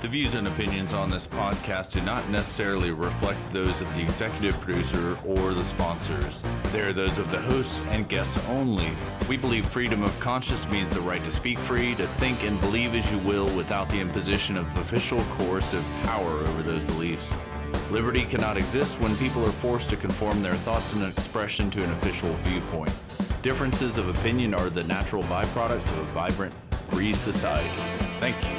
The views and opinions on this podcast do not necessarily reflect those of the executive producer or the sponsors. They are those of the hosts and guests only. We believe freedom of conscience means the right to speak free, to think and believe as you will without the imposition of official coercive power over those beliefs. Liberty cannot exist when people are forced to conform their thoughts and expression to an official viewpoint. Differences of opinion are the natural byproducts of a vibrant, free society. Thank you.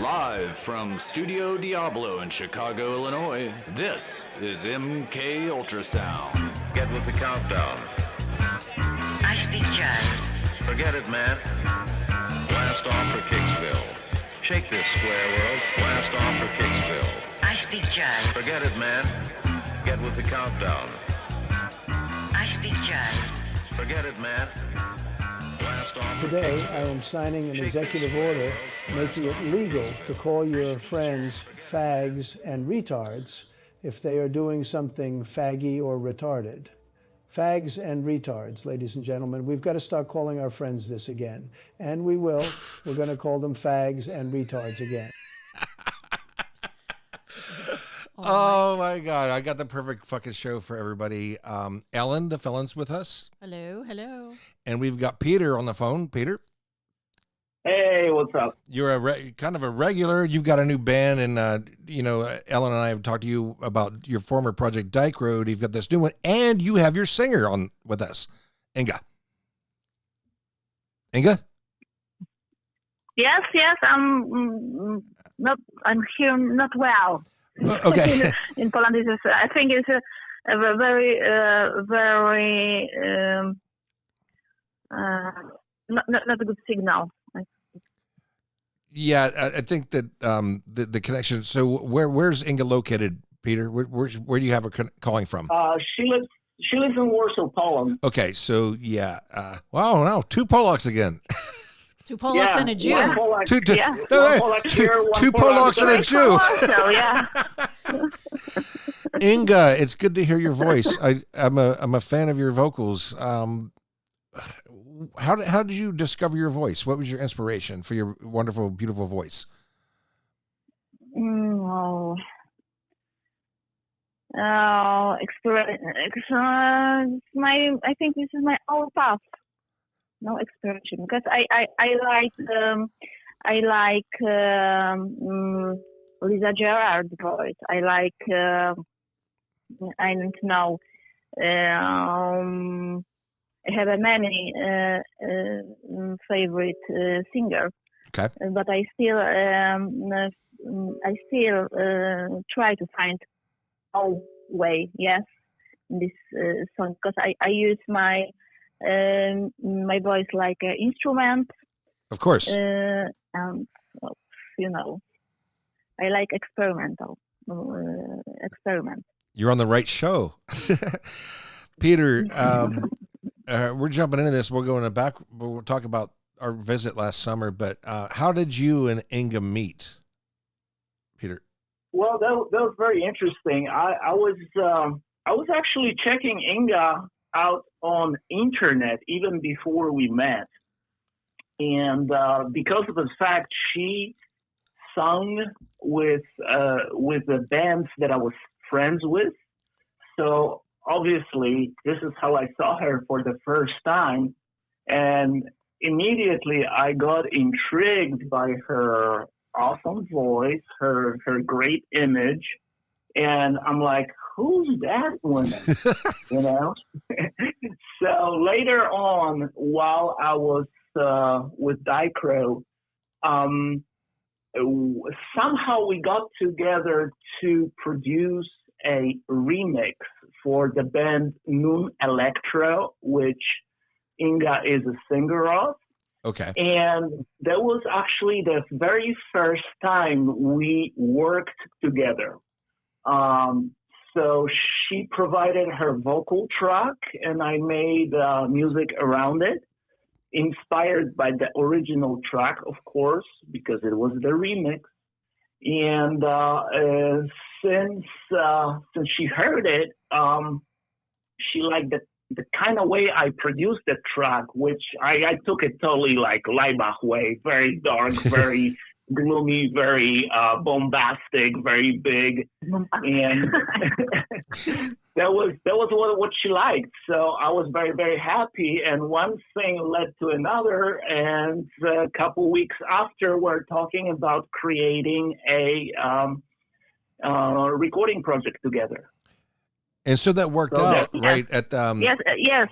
Live from Studio Diablo in Chicago, Illinois, this is MKULTRASOUND. Get with the countdown. I speak jive. Forget it, man. Blast off for Kicksville. Shake this square world. Blast off for Kicksville. I speak jive. Forget it, man. Get with the countdown. I speak jive. Forget it, man. Blast off for Today, Kicksville. I am signing an executive order making it legal to call your friends fags and retards if they are doing something faggy or retarded. Fags and retards, ladies and gentlemen. We've got to start calling our friends this again. And we will. We're going to call them fags and retards again. Oh my God, I got the perfect fucking show for everybody. Ellen, the felon's with us. Hello, hello. And we've got Peter on the phone. Peter, Hey, what's up? you're kind of a regular. You've got a new band, and Ellen and I have talked to you about your former project, Dyke Road. You've got this new one, and you have your singer on with us, Inga. Inga? Yes, I'm here not well. Okay. In Poland, I think it's a very not a good signal. Yeah, I think that the connection. So where's Inga located, Peter? Where do you have her calling from? She lives in Warsaw, Poland. Okay, so yeah. Wow, no, two Polacks again. Two Polacks and a Jew. One Polak, Two Polak here, one two Polak Polacks and a there. Jew. Also, yeah. Inga, it's good to hear your voice. I'm a fan of your vocals. How did you discover your voice? What was your inspiration for your wonderful, beautiful voice? Experience. I think this is my own path. No exploration, because I like Lisa Gerrard's voice. I like I don't know. I have a many favorite singer. Okay. But I still try to find our way. Yes, in this song, because I use my voice like an instrument. Of course. And I like experiment. You're on the right show. Peter, we're jumping into this. We're going back. We'll talk about our visit last summer, but how did you and Inga meet, Peter? Well, that was very interesting. I was actually checking Inga out on internet even before we met, and because of the fact she sung with the bands that I was friends with, so obviously this is how I saw her for the first time, and immediately I got intrigued by her awesome voice, her great image, and I'm like, who's that woman? So later on, while I was with Dyke Road, somehow we got together to produce a remix for the band Moon Electro, which Inga is a singer of. Okay. And that was actually the very first time we worked together. So she provided her vocal track, and I made music around it, inspired by the original track, of course, because it was the remix. And since she heard it, she liked the kind of way I produced the track, which I took it totally like Leibach way, very dark, very gloomy, very bombastic, very big, and that was what she liked. So I was very, very happy. And one thing led to another, and a couple weeks after, we're talking about creating a recording project together. And so that worked out, right? At yes.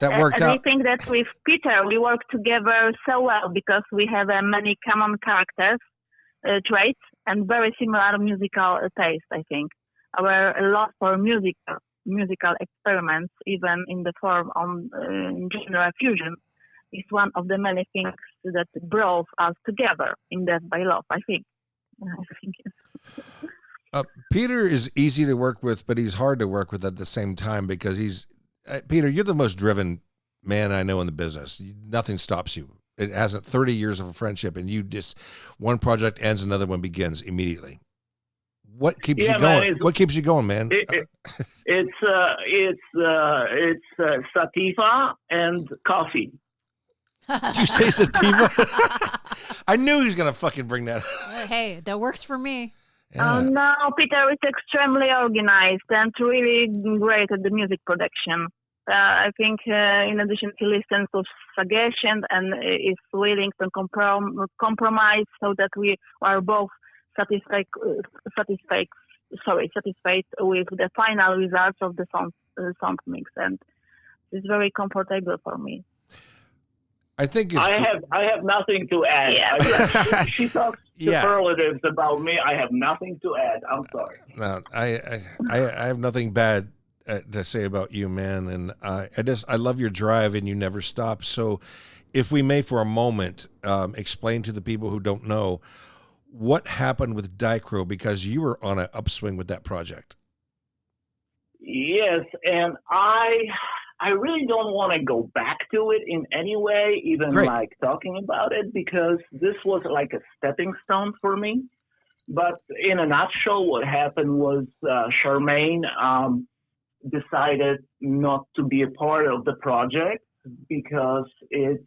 That worked and out. I think that with Peter, we work together so well because we have many common characters, traits, and very similar musical taste, I think. Our love for musical experiments, even in the form of genre fusion, is one of the many things that brought us together in Death by Love, I think. Yes. Peter is easy to work with, but he's hard to work with at the same time because Peter, you're the most driven man I know in the business. Nothing stops you. It hasn't 30 years of a friendship, and you just, one project ends, another one begins immediately. What keeps you going? Man, what keeps you going, man? It's sativa and coffee. Did you say sativa? I knew he was gonna fucking bring that. Hey, that works for me. Yeah. No, Peter is extremely organized and really great at the music production. I think in addition, he listens to suggestions and is willing to compromise so that we are both satisfied with the final results of the song mix, and it's very comfortable for me. I think I have nothing to add. Yeah. She talks superlatives about me. I have nothing to add. I'm sorry. No, I have nothing bad to say about you, man. And I love your drive, and you never stop. So, if we may, for a moment, explain to the people who don't know what happened with Dichro, because you were on an upswing with that project. Yes, and I really don't want to go back to it in any way, even like talking about it, because this was like a stepping stone for me. But in a nutshell, what happened was Charmaine decided not to be a part of the project because it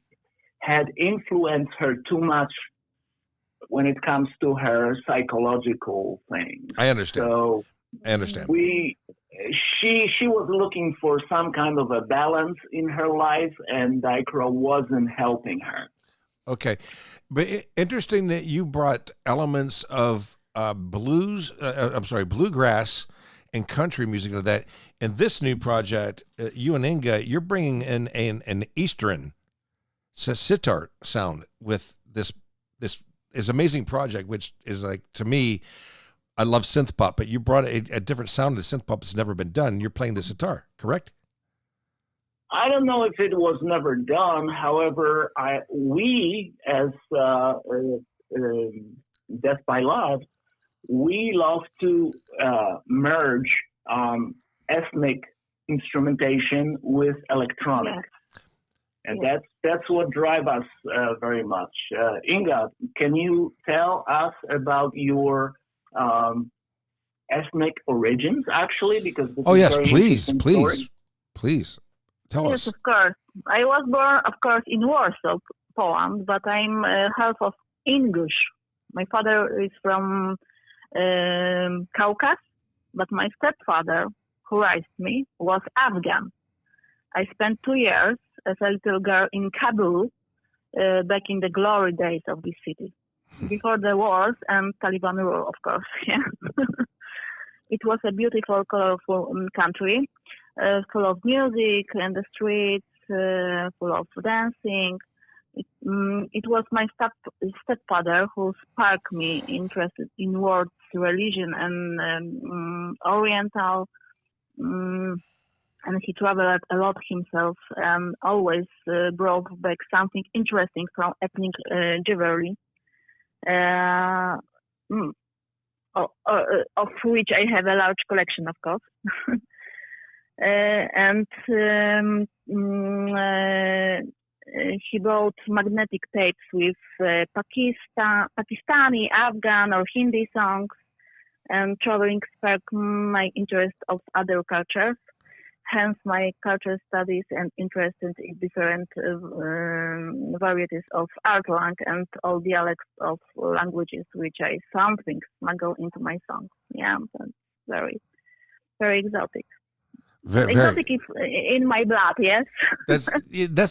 had influenced her too much when it comes to her psychological things. I understand. So I understand. She was looking for some kind of a balance in her life, and Dichro wasn't helping her. Okay. But interesting that you brought elements of bluegrass and country music into that. In this new project, you and Inga, you're bringing in an Eastern sitar sound with this is amazing project, which is like, to me, I love synth pop, but you brought a different sound to synth pop that's never been done. You're playing the sitar, correct? I don't know if it was never done. However, we as Death by Love, we love to merge ethnic instrumentation with electronic. Yes. And that's what drives us very much. Inga, can you tell us about your ethnic origins, actually? Because this is very interesting story. Please tell us. Yes, of course. I was born, of course, in Warsaw, Poland, but I'm half of English. My father is from Caucasus, but my stepfather, who raised me, was Afghan. I spent 2 years as a little girl in Kabul back in the glory days of this city, before the wars and Taliban rule, of course. Yeah. It was a beautiful, colorful country, full of music and the streets, full of dancing. It was my stepfather who sparked me interested in words, religion, and Oriental. And he traveled a lot himself and always brought back something interesting from ethnic jewelry, of which I have a large collection, of course. He bought magnetic tapes with Pakistani, Afghan, or Hindi songs, and traveling sparked my interest of other cultures. Hence my culture studies and interest in different varieties of Artlang and all dialects of languages, which I something smuggle into my songs. Yeah, that's very, very exotic. Very, Exotic is in my blood. Yes. That's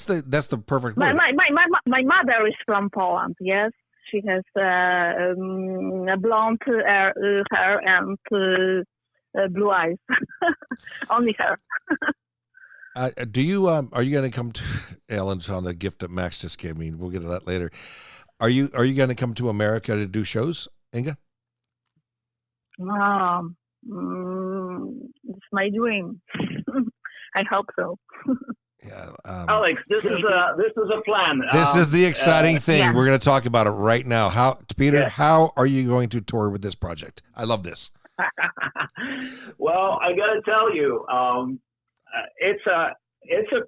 the perfect my word. my mother is from Poland. Yes, she has blonde hair and blue eyes. Only her. Do you are you going to come to Ellen's on the gift that Max just gave me? We'll get to that later. Are you going to come to America to do shows, Inga? It's my dream. I hope so. Yeah, Alex, this is a plan. This is the exciting thing. Yeah. We're going to talk about it right now. Peter, Yes. how are you going to tour with this project? I love this. Well, I got to tell you, it's a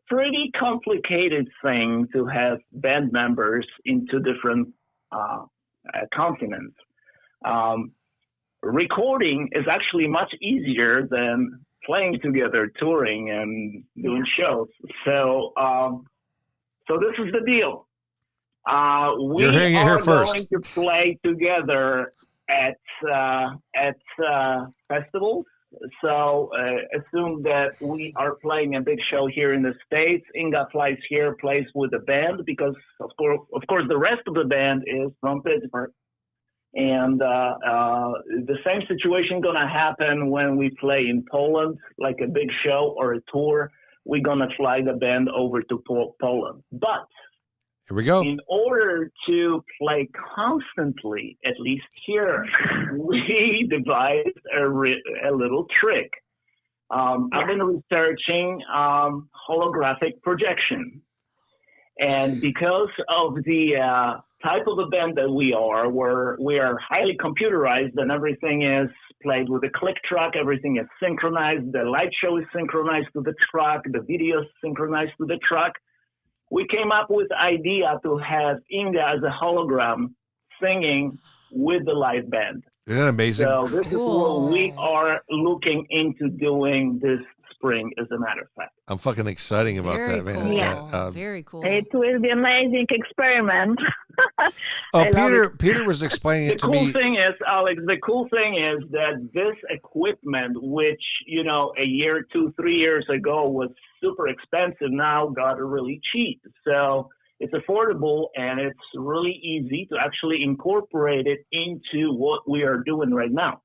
pretty complicated thing to have band members in two different continents. Recording is actually much easier than playing together, touring, and doing shows. So this is the deal. We You're hearing it here are first. going to play together at festivals. So assume that we are playing a big show here in the States. Inga flies here, plays with the band because of course the rest of the band is from Pittsburgh. And the same situation gonna happen when we play in Poland, like a big show or a tour. We're gonna fly the band over to Poland. But Here we go. in order to play constantly, at least here, we devised a little trick. I've been researching holographic projection. And because of the type of a band that we are, we are highly computerized and everything is played with a click track, everything is synchronized, the light show is synchronized to the track, the video is synchronized to the track. We came up with the idea to have Inga as a hologram singing with the live band. Isn't that amazing? So this is what we are looking into doing this spring, as a matter of fact. I'm fucking exciting about Very that, man. cool. Yeah. Very cool. It will be amazing experiment. Oh, I love Peter was explaining The it to cool me. thing is, Alex, the cool thing is that this equipment, which, a year, 2-3 years ago was super expensive, now got really cheap. So it's affordable and it's really easy to actually incorporate it into what we are doing right now.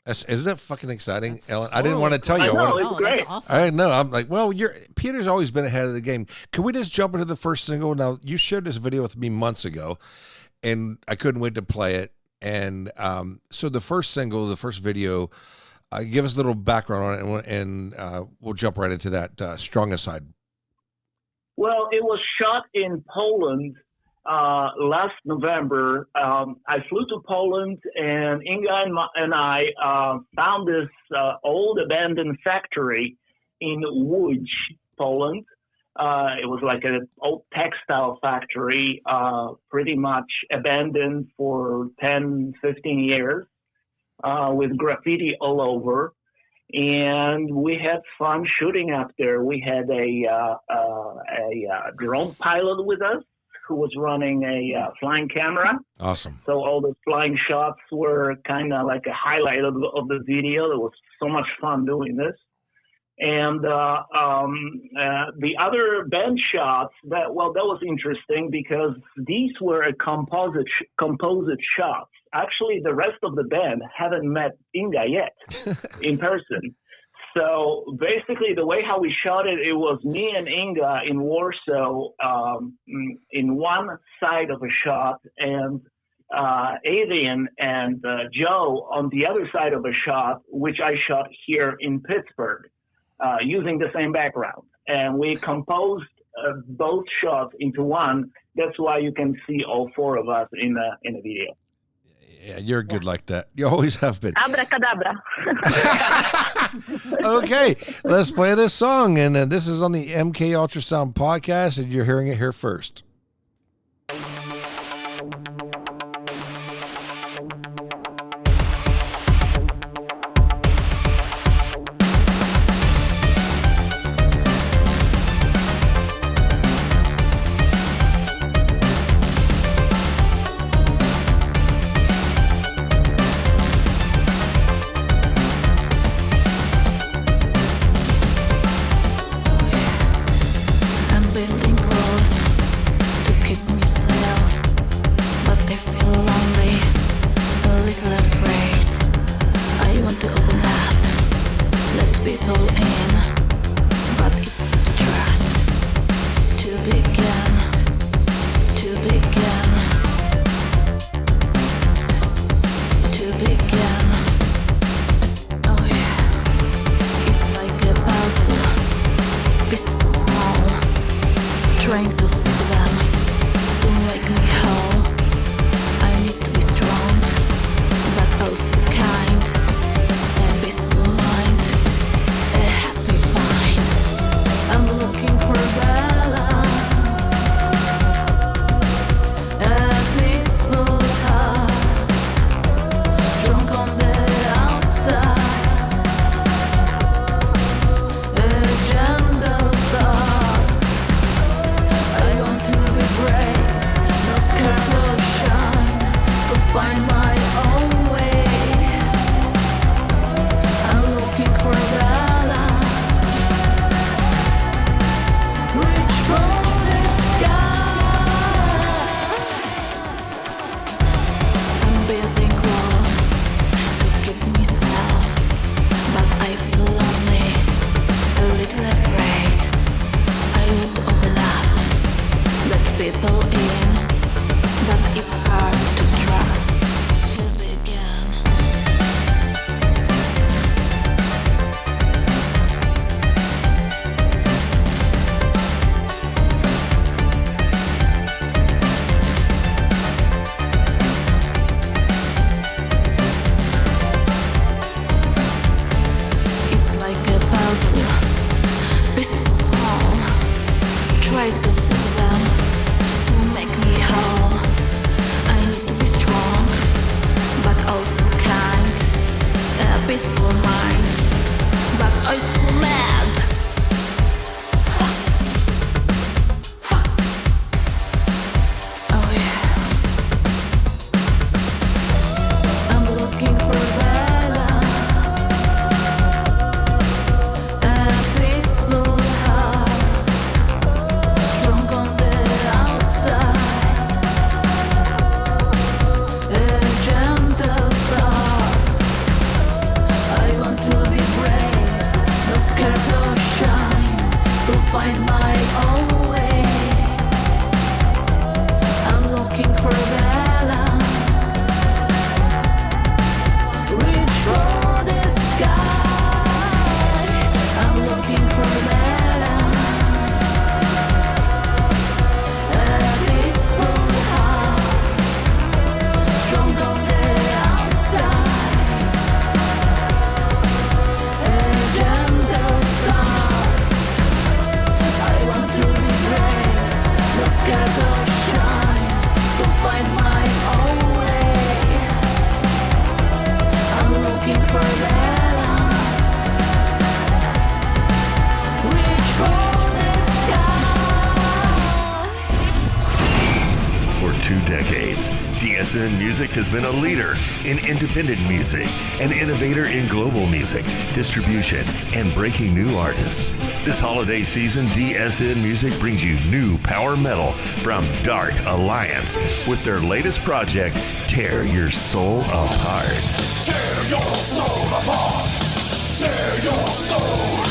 Isn't that fucking exciting, That's Ellen? I didn't want to tell you. I know, I it's Oh, great. that's awesome. I know. I'm like, well, Peter's always been ahead of the game. Can we just jump into the first single? Now, you shared this video with me months ago, and I couldn't wait to play it. And so the first single, the first video, give us a little background on it, and we'll jump right into that Strong Aside. Well, it was shot in Poland last November. I flew to Poland, and Inga and I found this old abandoned factory in Łódź, Poland. It was like an old textile factory, pretty much abandoned for 10, 15 years, with graffiti all over. And we had fun shooting up there. We had a drone pilot with us who was running a flying camera. Awesome. So all those flying shots were kind of like a highlight of the video. It was so much fun doing this. And the other band shots, that was interesting because these were a composite shots. Actually, the rest of the band haven't met Inga yet in person. So basically, the way how we shot it, it was me and Inga in Warsaw in one side of a shot, and Adrian and Joe on the other side of a shot, which I shot here in Pittsburgh, using the same background. And we composed both shots into one. That's why you can see all four of us in a video. Yeah, you're good like that. You always have been. Abracadabra. Okay, let's play this song. And this is on the MKUltrasound podcast, and you're hearing it here first. in, but it's hard to trust. Here begin. It's like a puzzle, pieces so small. Try to feel them to make me whole. I need to be strong, but also kind. A peaceful mind, but also mad. Oh yeah. I'm looking for balance, a peaceful heart, strong on the outside, a gentle thought. I want to be brave, not scared or shy, to find my own way. I'm looking for balance, reach for the sky. I'm looking for balance, a peaceful heart, strong on the outside, a gentle start. I want to be brave, not scared or shy, to find my own way. I'm looking for balance, reach for the sky. For 2 decades, DSN Music has been a leader in independent music, an innovator in global music, distribution, and breaking new artists. This holiday season, DSN Music brings you new power metal from Dark Alliance with their latest project, Tear Your Soul Apart. Tear your soul apart. Tear your soul.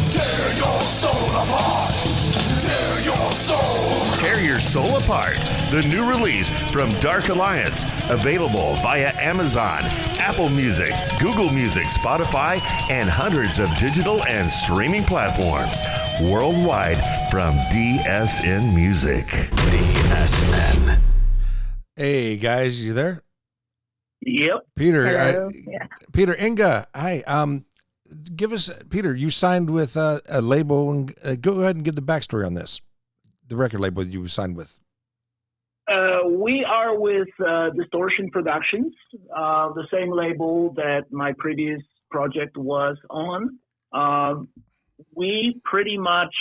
Tear your soul apart. Tear your soul. Tear Your Soul Apart, the new release from Dark Alliance, available via Amazon, Apple Music, Google Music, Spotify, and hundreds of digital and streaming platforms worldwide from DSN Music. DSN. Hey guys, you there? Yep. Peter, Hello. Yeah. Peter, Inga, hi. Give us, Peter, you signed with a label, and go ahead and give the backstory on this. The record label you signed with. We are with Distortion Productions, the same label that my previous project was on. We pretty much,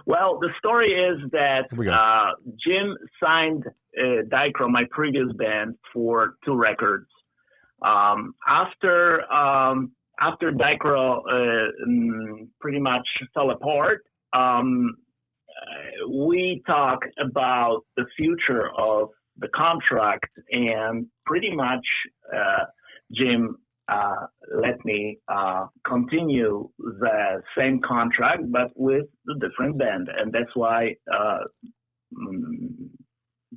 well, the story is that Jim signed Dicro, my previous band, for 2 records. After Dicro pretty much fell apart, we talk about the future of the contract, and pretty much Jim let me continue the same contract but with a different band, and that's why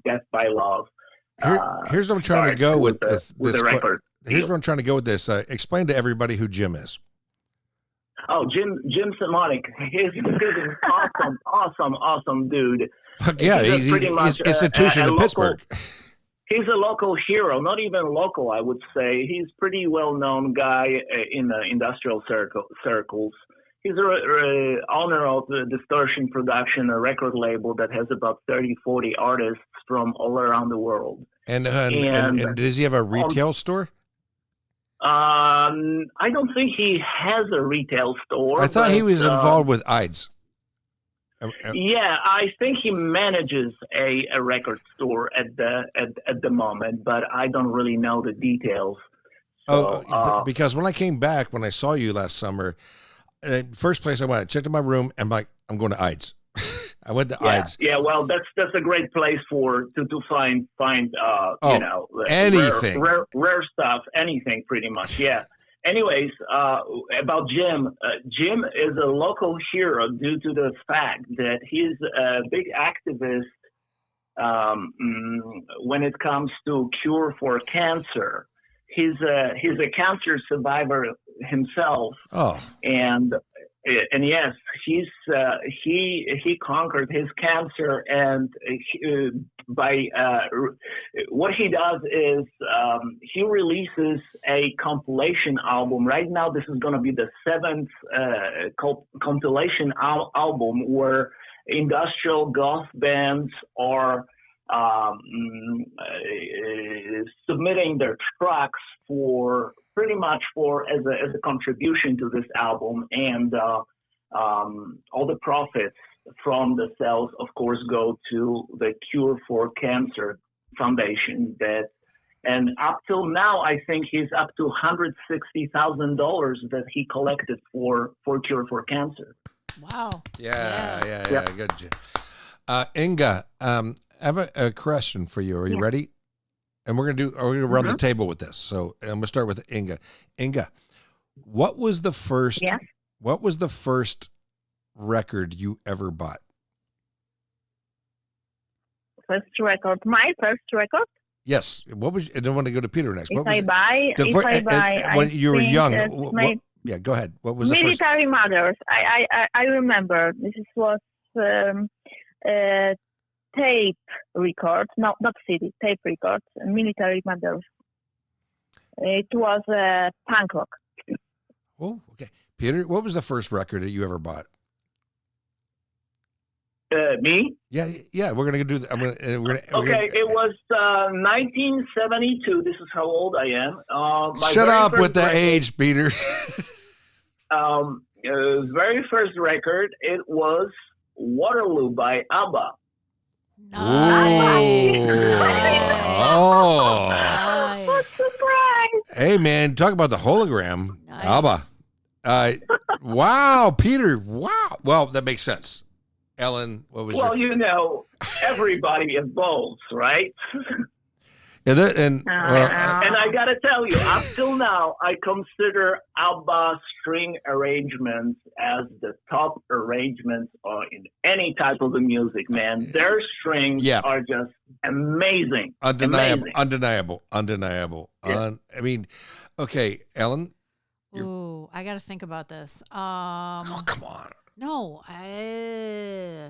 Death by Love. Here's what I'm trying to go with this the record. Here's where I'm trying to go with this. Explain to everybody who Jim is. Oh, Jim Simonic. He's an awesome dude. Yeah, he's institution in Pittsburgh. He's a local hero, not even local, I would say. He's pretty well-known guy in the industrial circles. He's the owner of the Distortion Production, a record label that has about 30, 40 artists from all around the world. And does he have a retail store? I don't think he has a retail store. I thought he was involved with IDES. Yeah, I think he manages a record store at the moment, but I don't really know the details. So, because when I came back, when I saw you last summer, first place I went, I checked in my room, and I'm going to IDES. I went to IDES. Yeah, well, that's a great place to find anything, rare stuff, anything pretty much. Yeah, anyways, about Jim. Jim is a local hero due to the fact that he's a big activist when it comes to cure for cancer. He's a cancer survivor himself. Oh. And yes, he conquered his cancer, and by what he does is he releases a compilation album. Right now, this is going to be the 7th compilation album where industrial goth bands are submitting their tracks for pretty much as a contribution to this album, and all the profits from the sales, of course, go to the Cure for Cancer Foundation. And up till now, I think he's up to $160,000 that he collected for Cure for Cancer. Wow. Yeah. Good. Inga, I have a question for you. Are you ready? And we're gonna run the table with this. So I'm gonna start with Inga. Inga, what was the first? Yes. What was the first record you ever bought? First record. My first record. Yes. What was? I don't want to go to Peter next. What was If I buy, when you were young. Yeah, go ahead. What was the first? Military Mothers. I remember this was tape records, not CD, tape records, Military Mothers. It was punk rock. Oh, okay. Peter, what was the first record that you ever bought? Me? Yeah. We're gonna do. It was 1972. This is how old I am. Shut up with the age, Peter. Very first record. It was Waterloo by ABBA. Nice. Oh. Nice. What surprise! Hey, man, talk about the hologram. Nice. ABBA. Wow, Peter. Wow. Well, that makes sense. Ellen, what was everybody evolves, right? And I gotta tell you, up till now, I consider ABBA string arrangements as the top arrangements in any type of the music, man. Their strings are just amazing. Undeniable. Yeah. I mean, okay, Ellen. Ooh, I got to think about this. Oh, come on. No, I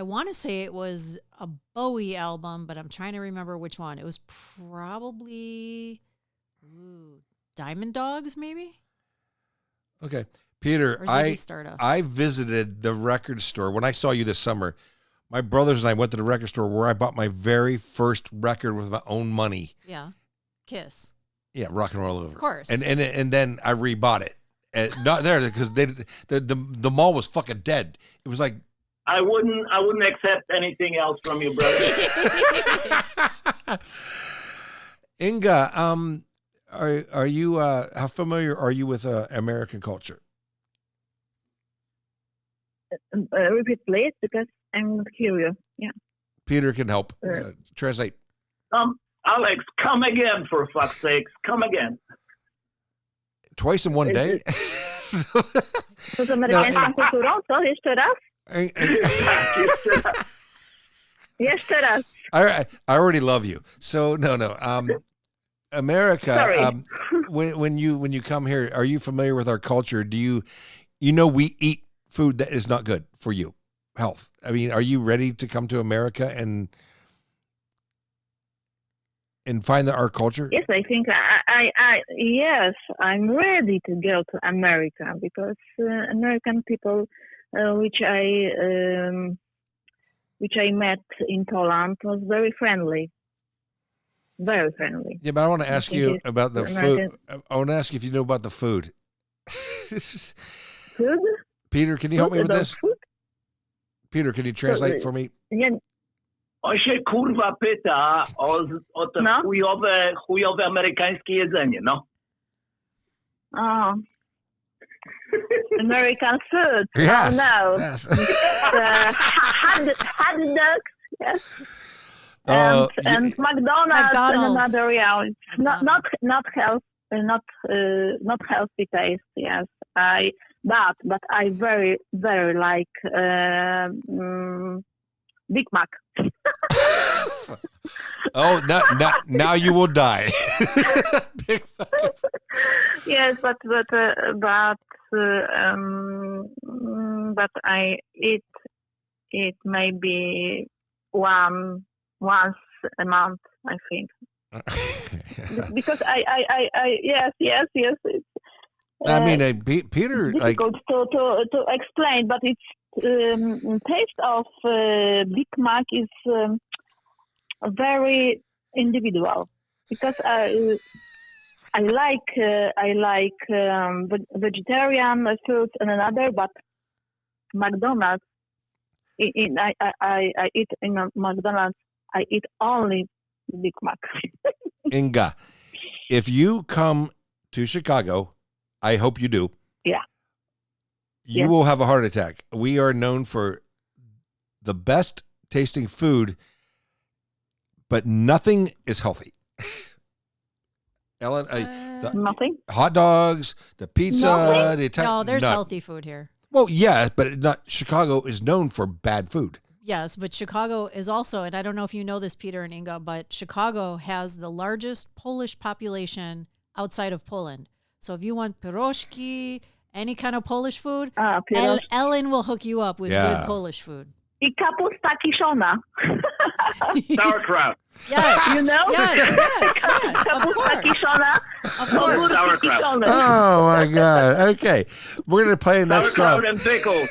want to say it was a Bowie album, but I'm trying to remember which one. It was probably Diamond Dogs, maybe? Okay. Peter, Stardust? I visited the record store when I saw you this summer. My brothers and I went to the record store where I bought my very first record with my own money. Yeah. Kiss. Yeah, Rock and Roll Over. Of course. And then I rebought it. And not there because the mall was fucking dead. It was like I wouldn't accept anything else from you, brother. Inga, are you how familiar are you with American culture? Repeat, please, because I'm curious. Yeah. Peter can help translate. Alex, come again, for fuck's sakes. Come again. Twice in one day? To z amerykańską kulturą? Co? Jeszcze raz? Jeszcze raz. I already love you. So no. America. When you come here, are you familiar with our culture? Do you we eat food that is not good for you, health? I mean, are you ready to come to America and find our culture? Yes, I think yes, I'm ready to go to America because American people, which I met in Poland, was very friendly. Very friendly. Yeah, but I want to ask you about the food. I want to ask you if you know about the food. Food? Peter, can you help me with this? Food? Peter, can you translate for me? Yeah. On się kurwa pyta o to chujowe amerykańskie jedzenie, no. Oh. American food. Yes. Oh, no. Yes. Hot dogs. Yes. And McDonald's and another, it's not healthy taste. Yes, but I very very like Big Mac. Oh, now you will die. Yes, but I eat it maybe once a month, I think. Because I yes. It's, I mean, Peter, difficult to explain, but it's taste of Big Mac is very individual, because I like vegetarian foods and another, but McDonald's. I eat in a McDonald's. I eat only Big Mac. Inga, if you come to Chicago, I hope you do. Yeah. You will have a heart attack. We are known for the best tasting food, but nothing is healthy. Ellen, nothing. Hot dogs, the pizza, the Italian. No, there's healthy food here. Well, yeah, but not. Chicago is known for bad food. Yes, but Chicago is also, and I don't know if you know this, Peter and Inga, but Chicago has the largest Polish population outside of Poland. So if you want pierogi, any kind of Polish food, Ellen will hook you up with good Polish food. I kapusta kiszona. Sauerkraut. Yes. You know? Yes. Kapusta kiszona. Of course. Sauerkraut. Oh, my God. Okay. We're going to play the next song. Sauerkraut and pickles.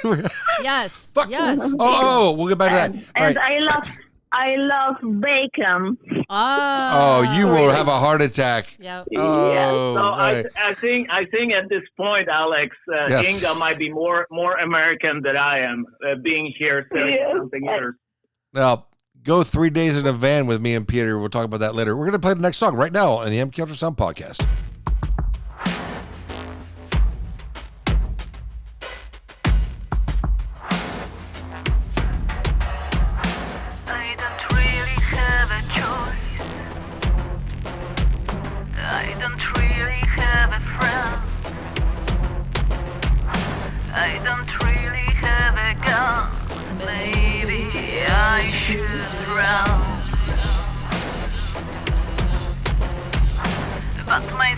Yes. Yes. Oh, we'll get back to that. And Right. I love bacon. Oh, you will have a heart attack. Yep. Oh, So right. I think at this point, Alex, Yes. Inga might be more American than I am, being here 30-something years. Now, go 3 days in a van with me and Peter. We'll talk about that later. We're going to play the next song right now on the MKUltraSound podcast. I don't really have a choice. I don't really have a friend. I don't really have a gun. Maybe I should run. But my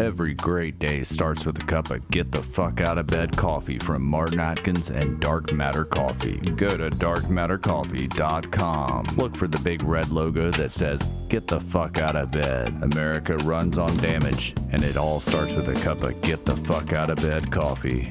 Every great day starts with a cup of get the fuck out of bed coffee from Martin Atkins and Dark Matter Coffee. Go to darkmattercoffee.com. Look for the big red logo that says get the fuck out of bed. America runs on damage, and it all starts with a cup of get the fuck out of bed coffee.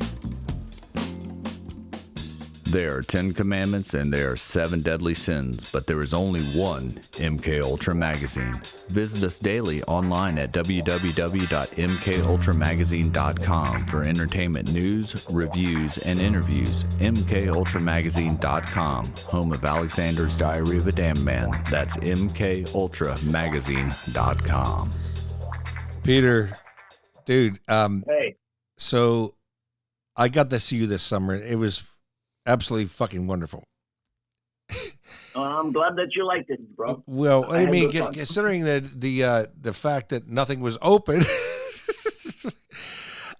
There are 10 commandments and there are 7 deadly sins, but there is only one MK Ultra magazine. Visit us daily online at www.mkultramagazine.com for entertainment news, reviews, and interviews. mkultramagazine.com, home of Alexander's Diary of a Damned Man. That's mkultramagazine.com. Peter, dude, Hey. so I got to see you this summer. It was absolutely fucking wonderful. I'm glad that you liked it, bro. Well, I mean, had good fun. considering the fact that nothing was open,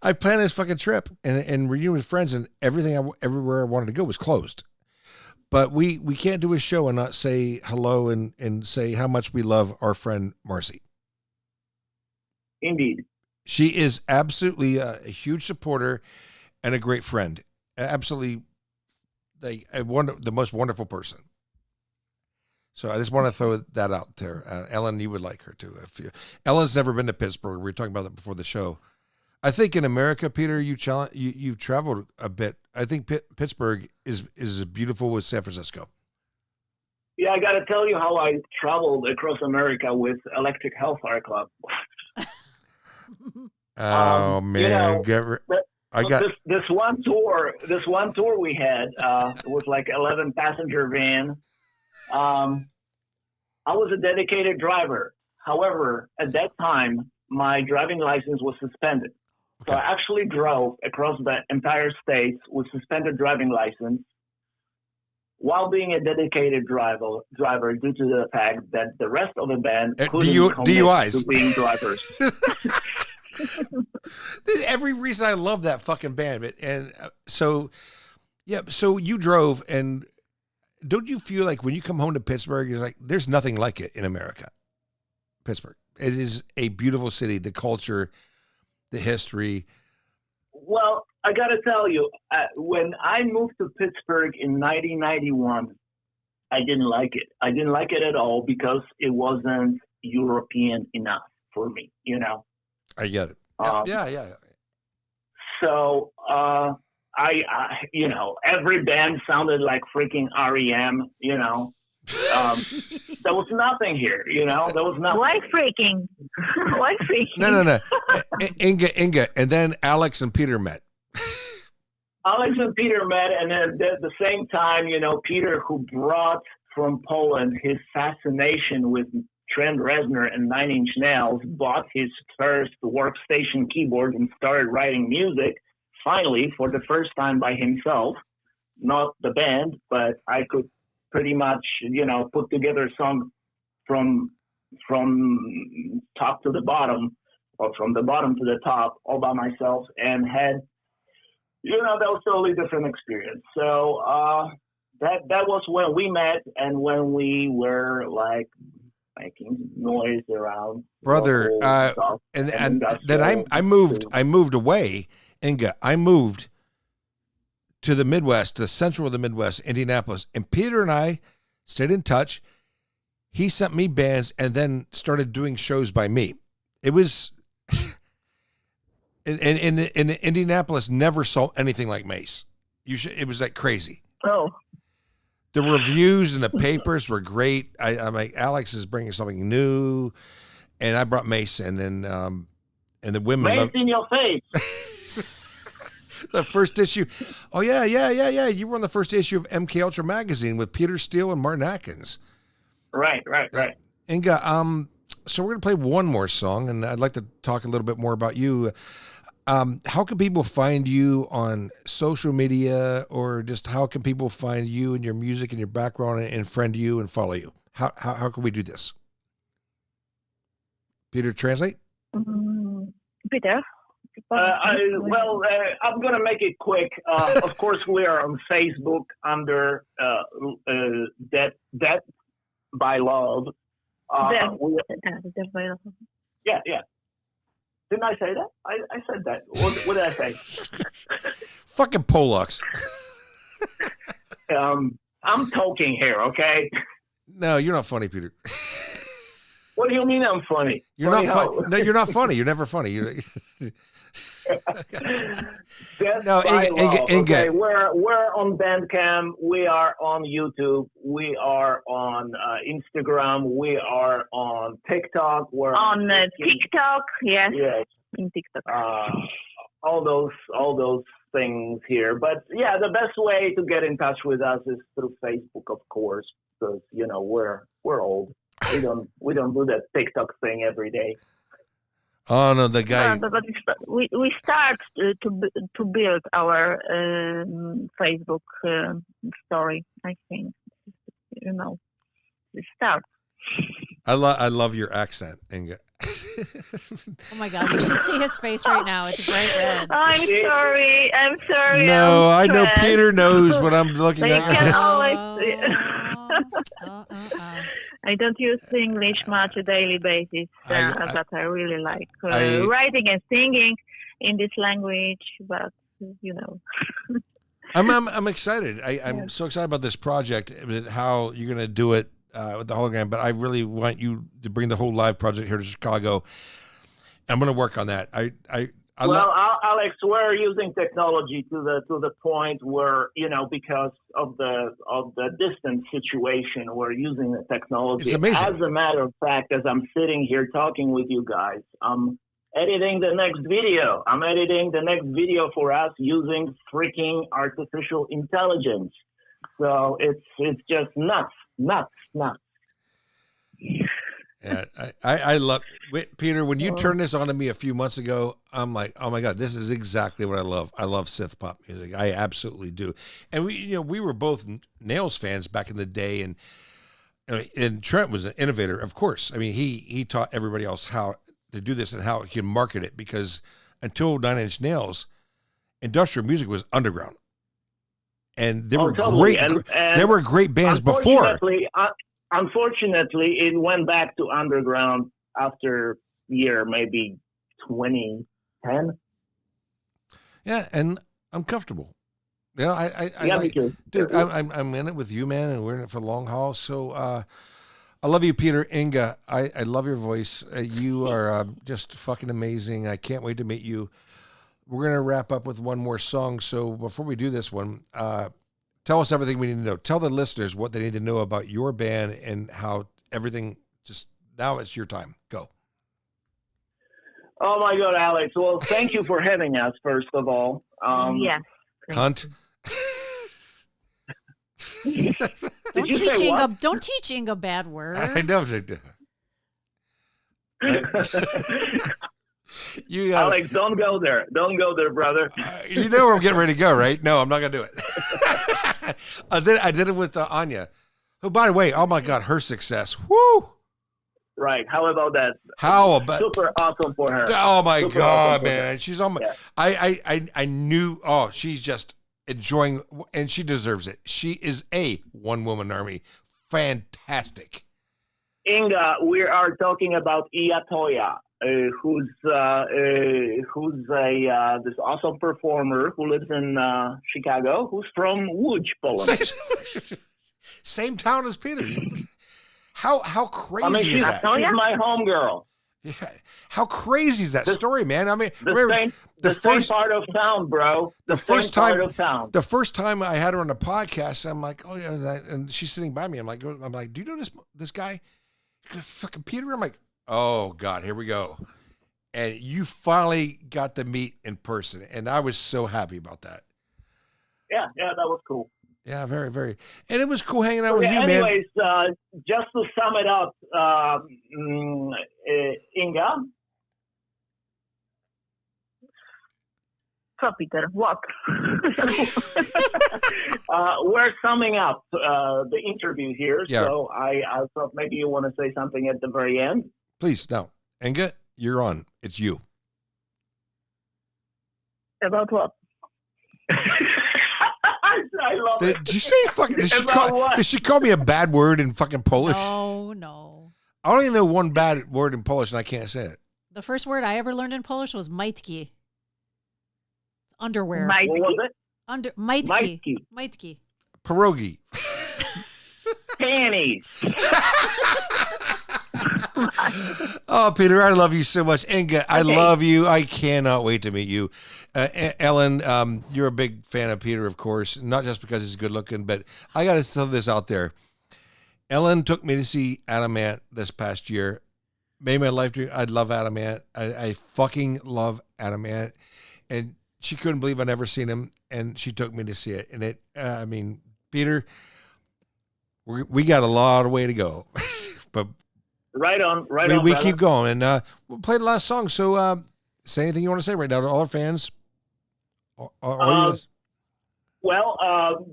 I planned this fucking trip and reunion with friends, and everywhere I wanted to go was closed. But we can't do a show and not say hello and say how much we love our friend Marcy. Indeed. She is absolutely a huge supporter and a great friend. Absolutely, the most wonderful person. So I just want to throw that out there. Ellen, you would like her too. Ellen's never been to Pittsburgh. We were talking about that before the show. I think in America, Peter, you've traveled a bit. I think Pittsburgh is as beautiful as San Francisco. Yeah, I got to tell you how I traveled across America with Electric Hellfire Club. Oh man, this one tour we had. It was like 11 passenger van. I was a dedicated driver. However, at that time, my driving license was suspended. So I actually drove across the entire state with suspended driving license while being a dedicated driver due to the fact that the rest of the band couldn't commit DUIs. to being drivers. Every reason I love that fucking band. So you drove, and don't you feel like when you come home to Pittsburgh, it's like there's nothing like it in America? Pittsburgh. It is a beautiful city, the culture, the history. Well, I got to tell you, when I moved to Pittsburgh in 1991, I didn't like it. I didn't like it at all because it wasn't European enough for me, you know? I get it. Yeah. So, I every band sounded like freaking REM, you know? There was nothing here, you know? There was nothing. Why freaking? No. Inga, and then Alex and Peter met. Alex and Peter met, and then at the same time, you know, Peter, who brought from Poland his fascination with Trent Reznor and Nine Inch Nails, bought his first workstation keyboard and started writing music, finally, for the first time by himself. Not the band, but I could pretty much, you know, put together a song from top to the bottom, or from the bottom to the top, all by myself, and had, you know, that was a totally different experience. So that was when we met, and when we were like making noise around, brother. And then I moved away, Inga. I moved to the Midwest, to the central of the Midwest, Indianapolis, and Peter and I stayed in touch. He sent me bands and then started doing shows by me. It was in Indianapolis, never saw anything like Mace. It was like crazy. Oh. The reviews and the papers were great. I'm like, Alex is bringing something new, and I brought Mace in, and the women. Mace in your face. The first issue. Oh yeah. You were on the first issue of MK Ultra magazine with Peter Steele and Martin Atkins. Right. Inga, so we're gonna play one more song, and I'd like to talk a little bit more about you. How can people find you on social media, or just how can people find you and your music and your background and friend you and follow you? How can we do this? Peter, translate. Peter. I'm going to make it quick. Of course, we are on Facebook under Death by Love. Death by Love. Yeah. Didn't I say that? I said that. What did I say? Fucking Polacks. I'm talking here, okay? No, you're not funny, Peter. What do you mean I'm funny? You're Funny not how? funny. No, you're not funny. You're never funny. That's No, by Inga, law, Inga. okay? We're on Bandcamp. We are on YouTube. We are on Instagram. We are on TikTok. We're On TikTok, yes, Yes. in TikTok. All those things here. But yeah, the best way to get in touch with us is through Facebook, of course, because we're old. We don't do that TikTok thing every day. Oh no, the guy. But we start to build our Facebook story. I think we start. I love your accent, Inga. Oh my God, you should see his face right now. It's bright red. I'm sorry. No, I I'm know stressed. Peter knows what I'm looking They at. can always. Oh. I don't use English much on a daily basis, but I really like writing and singing in this language. But I'm excited. I'm so excited about this project, how you're going to do it with the hologram. But I really want you to bring the whole live project here to Chicago. I'm going to work on that. Alex, we're using technology to the point where because of the distance situation, we're using the technology. It's amazing. As a matter of fact, as I'm sitting here talking with you guys, I'm editing the next video. I'm editing the next video for us using freaking artificial intelligence. So it's just nuts. Yeah, I love Peter. When you turned this on to me a few months ago, I'm like, oh my God, this is exactly what I love. I love synth pop music. I absolutely do. And we were both Nails fans back in the day, and Trent was an innovator, of course. I mean, he taught everybody else how to do this and how he can market it, because until Nine Inch Nails, industrial music was underground, and there were totally. there were great bands before. Unfortunately, it went back to underground after year maybe 2010. Yeah, and I'm comfortable. I me too. Dude, I'm in it with you, man, and we're in it for the long haul. So I love you, Peter. Inga, I love your voice. You are just fucking amazing. I can't wait to meet you. We're gonna wrap up with one more song. So before we do this one, tell us everything we need to know. Tell the listeners what they need to know about your band and how everything. Just now, it's your time. Go. Oh my God, Alex. Well, thank you for having us. First of all, yes. Cunt. Don't teach Inga bad words. I know. You Alex, don't go there. Don't go there, brother. You know we're getting ready to go, right? No, I'm not gonna do it. I did it with Anya, who, by the way, oh my God, her success. Woo! Right. How about that? How about super awesome for her? Oh my Super God, awesome man, she's on my. Yeah. I knew. Oh, she's just enjoying, and she deserves it. She is a one-woman army. Fantastic. Inga, we are talking about Toya. Who's this awesome performer who lives in Chicago, who's from Łódź, Poland. Same town as Peter. How crazy she's is that? She's my homegirl. Yeah. How crazy is that story, man? I mean, the first part of town, bro. The first time I had her on the podcast, I'm like, oh yeah, and she's sitting by me. I'm like, do you know this guy? Fucking Peter. I'm like, oh God, here we go. And you finally got to meet in person, and I was so happy about that. Yeah, that was cool. Yeah, very, very. And it was cool hanging out with you, man. Anyways, just to sum it up, Inga. So, Peter, what? We're summing up the interview here, Yeah. so I thought maybe you want to say something at the very end. Please, no. Inga, you're on. It's you. About what? I love it. Did you say fucking? Did she call me a bad word in fucking Polish? No. I only know one bad word in Polish, and I can't say it. The first word I ever learned in Polish was majtki. Underwear. What was it? Majtki. Majtki. Pierogi. Panties. Oh, Peter, I love you so much. Inga, I love you. I cannot wait to meet you. Ellen, you're a big fan of Peter, of course, not just because he's good looking, but I got to throw this out there. Ellen took me to see Adam Ant this past year. Made my life dream. I love Adam Ant. I fucking love Adam Ant. And she couldn't believe I'd never seen him, and she took me to see it. And it, I mean, Peter, we got a lot of way to go, but Right on. We keep going, and we'll play the last song. So, say anything you want to say right now to all our fans. Well,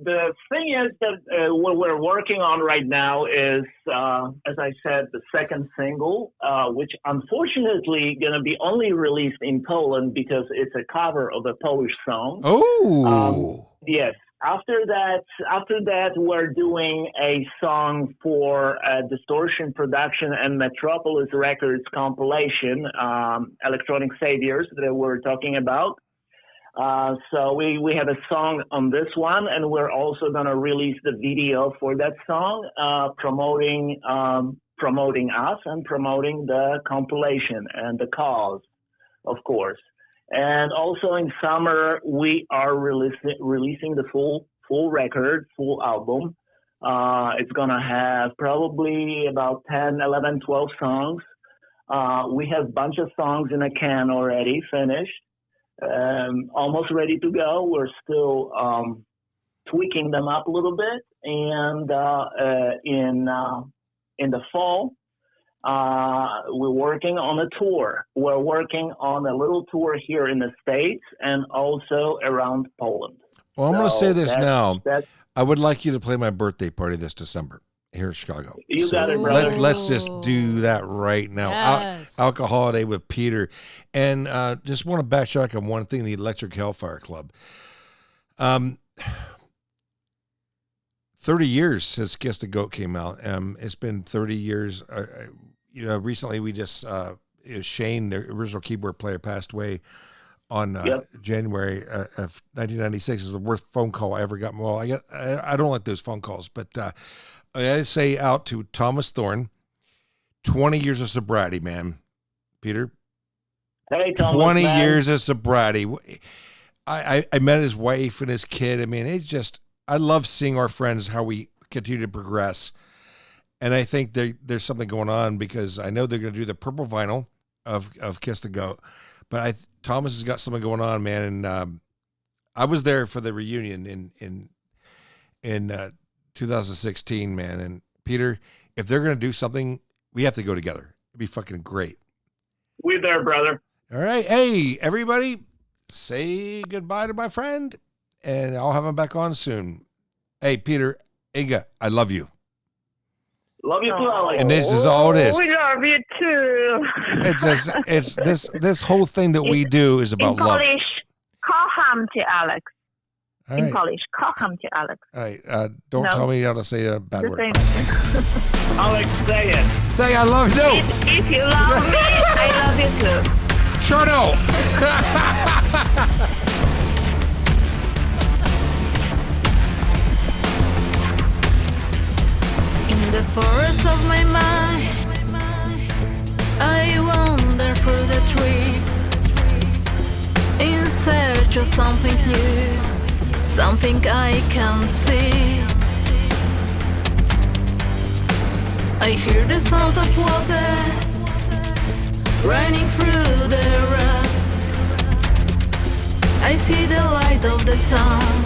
the thing is that what we're working on right now is, as I said, the second single, which unfortunately going to be only released in Poland because it's a cover of a Polish song. Oh, yes. After that, we're doing a song for Distortion Production and Metropolis Records compilation, Electronic Saviors, that we're talking about. So we have a song on this one, and we're also going to release the video for that song, promoting us and promoting the compilation and the cause, of course. And also in summer, we are releasing the full record, full album. It's going to have probably about 10, 11, 12 songs. We have a bunch of songs in a can already finished, almost ready to go. We're still tweaking them up a little bit. And in the fall, we're working on a tour. We're working on a little tour here in the States and also around Poland. Well, I'm going to say this now. I would like you to play my birthday party this December here in Chicago. You got it, brother. Let's just do that right now. Yes. Alcohol Day with Peter. And just want to backtrack on one thing, the Electric Hellfire Club. 30 years since Kiss the Goat came out. It's been 30 years. Recently we just, Shane, the original keyboard player, passed away on January of 1996. It was the worst phone call I ever got. Well, I don't like those phone calls, but I gotta say out to Thomas Thorne, 20 years of sobriety, man. Peter? Hey, Thomas, 20 man. years of sobriety. I met his wife and his kid. I mean, it's just, I love seeing our friends, how we continue to progress. And I think there's something going on because I know they're going to do the purple vinyl of Kiss the Goat, but Thomas has got something going on, man. And I was there for the reunion in 2016, man. And Peter, if they're going to do something, we have to go together. It'd be fucking great. We're there, brother. All right. Hey, everybody, say goodbye to my friend, and I'll have him back on soon. Hey, Peter, Inga, I love you. Love you too, Alex. And this is all it is. We love you too. It's this whole thing that we do is about in love. Polish, kocham cię, Alex. All In right. Polish, kocham cię, Alex. All right. Don't tell me how to say a bad word. Alex, say it. Say I love you. No. If you love me, I love you too. Sure no. In the forest of my mind, I wander through the trees in search of something new, something I can see. I hear the sound of water running through the rocks. I see the light of the sun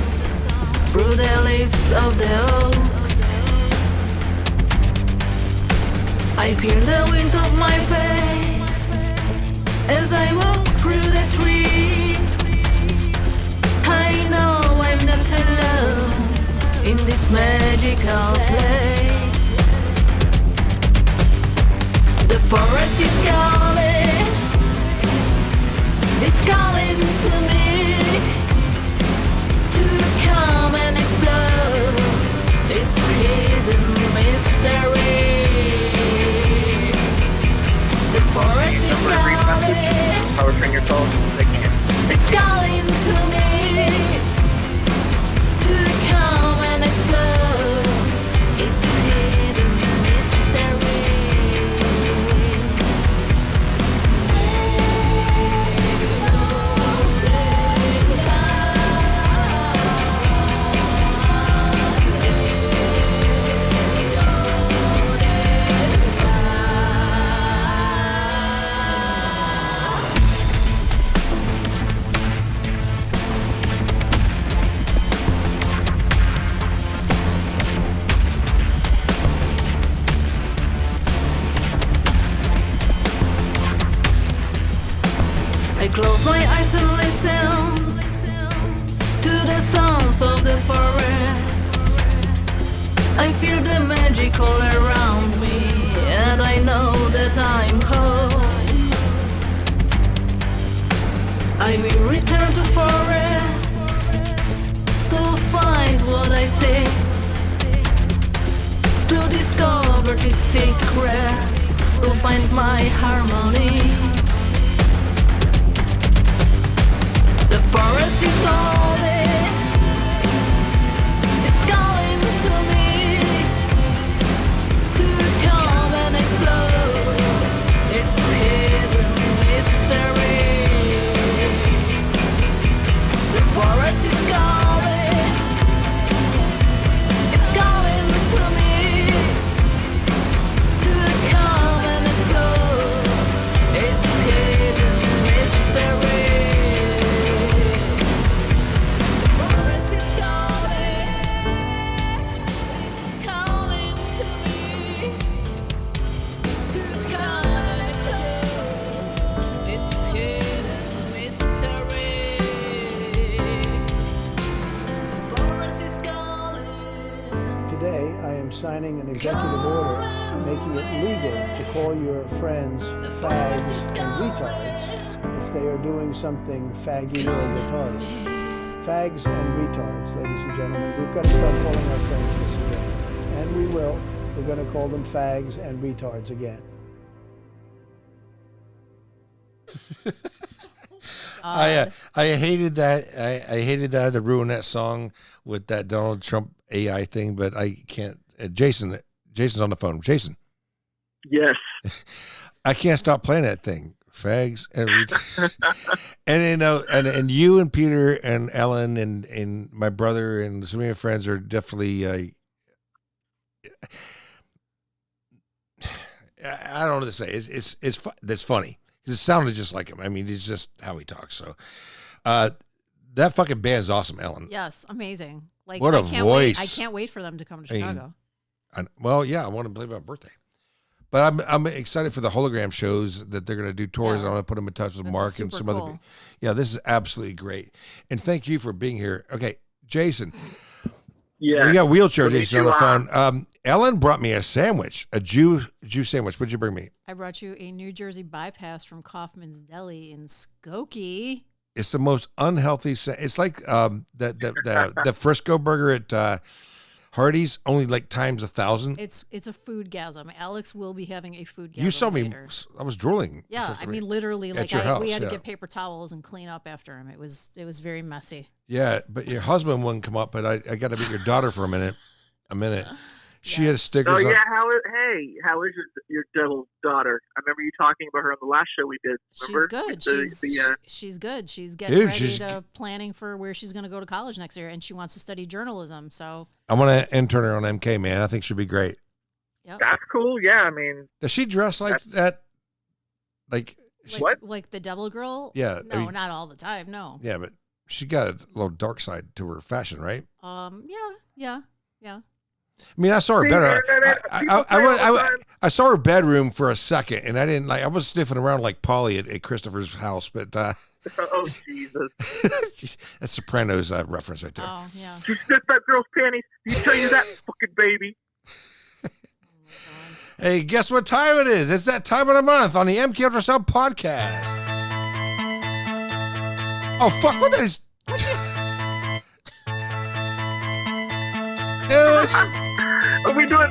through the leaves of the oaks. I feel the wind of my face as I walk through the trees. I know I'm not alone in this magical place. The forest is calling, it's calling to me to come and explore its hidden mystery. The forest is calling, power string yourself. It's calling to me to come and explode. It's hidden mystery. I close my eyes and listen to the sounds of the forest. I feel the magic all around me, and I know that I'm home. I will return to forest to find what I see, to discover its secrets, to find my harmony. The forest is calling, it's calling to me to come and explode. It's hidden mystery. The forest is calling, it's calling to me to come and explode. It's hidden mystery. Today, I am signing an executive order making it legal to call your friends fags and retards if they are doing something faggy or retarded. Fags and retards, ladies and gentlemen. We've got to start calling our friends this again. And we will. We're going to call them fags and retards again. I hated that. I hated that I had to ruin that song with that Donald Trump AI thing, but I can't. Jason's on the phone. Jason. Yes. I can't stop playing that thing. Fags and and you and Peter and Ellen and my brother and some of your friends are definitely. I don't know what to say. It's funny. It sounded just like him. I mean, it's just how he talks. So, that fucking band's awesome, Ellen. Yes, amazing. Like, what a voice! I can't wait for them to come to Chicago. Well, yeah, I want to play my birthday, but I'm excited for the hologram shows that they're going to do tours. And I'm going to put them in touch with Mark and some other people. Yeah, this is absolutely great. And thank you for being here. Okay, Jason. Yeah, we got wheelchair Jason on the phone. Ellen brought me a sandwich, a Jew sandwich. What'd you bring me? I brought you a New Jersey bypass from Kaufman's Deli in Skokie. It's the most unhealthy. It's like the Frisco burger at Hardee's, only like times 1,000. It's a foodgasm. Alex will be having a foodgasm. You saw me. Later. I was drooling. Yeah, I mean literally. Like we had to get paper towels and clean up after him. It was very messy. Yeah, but your husband wouldn't come up. But I got to meet your daughter for a minute. She had stickers. Oh yeah, how is your devil's daughter? I remember you talking about her on the last show we did. Remember? She's good. She's getting ready to planning for where she's going to go to college next year, and she wants to study journalism. So I'm going to intern her on MK, man. I think she'll be great. Yep. That's cool. Yeah, I mean, does she dress like that? Like what? Like the devil girl? Yeah. No, I mean, not all the time. No. Yeah, but she got a little dark side to her fashion, right? Yeah. I mean, I saw her better. I saw her bedroom for a second, and I didn't like. I was sniffing around like Polly at Christopher's house, but oh Jesus, that's Sopranos reference right there. Oh yeah. You sniffed that girl's panties. You tell you that, fucking baby. Hey, guess what time it is? It's that time of the month on the MKULTRASOUND podcast. Oh fuck! What that is? Are we doing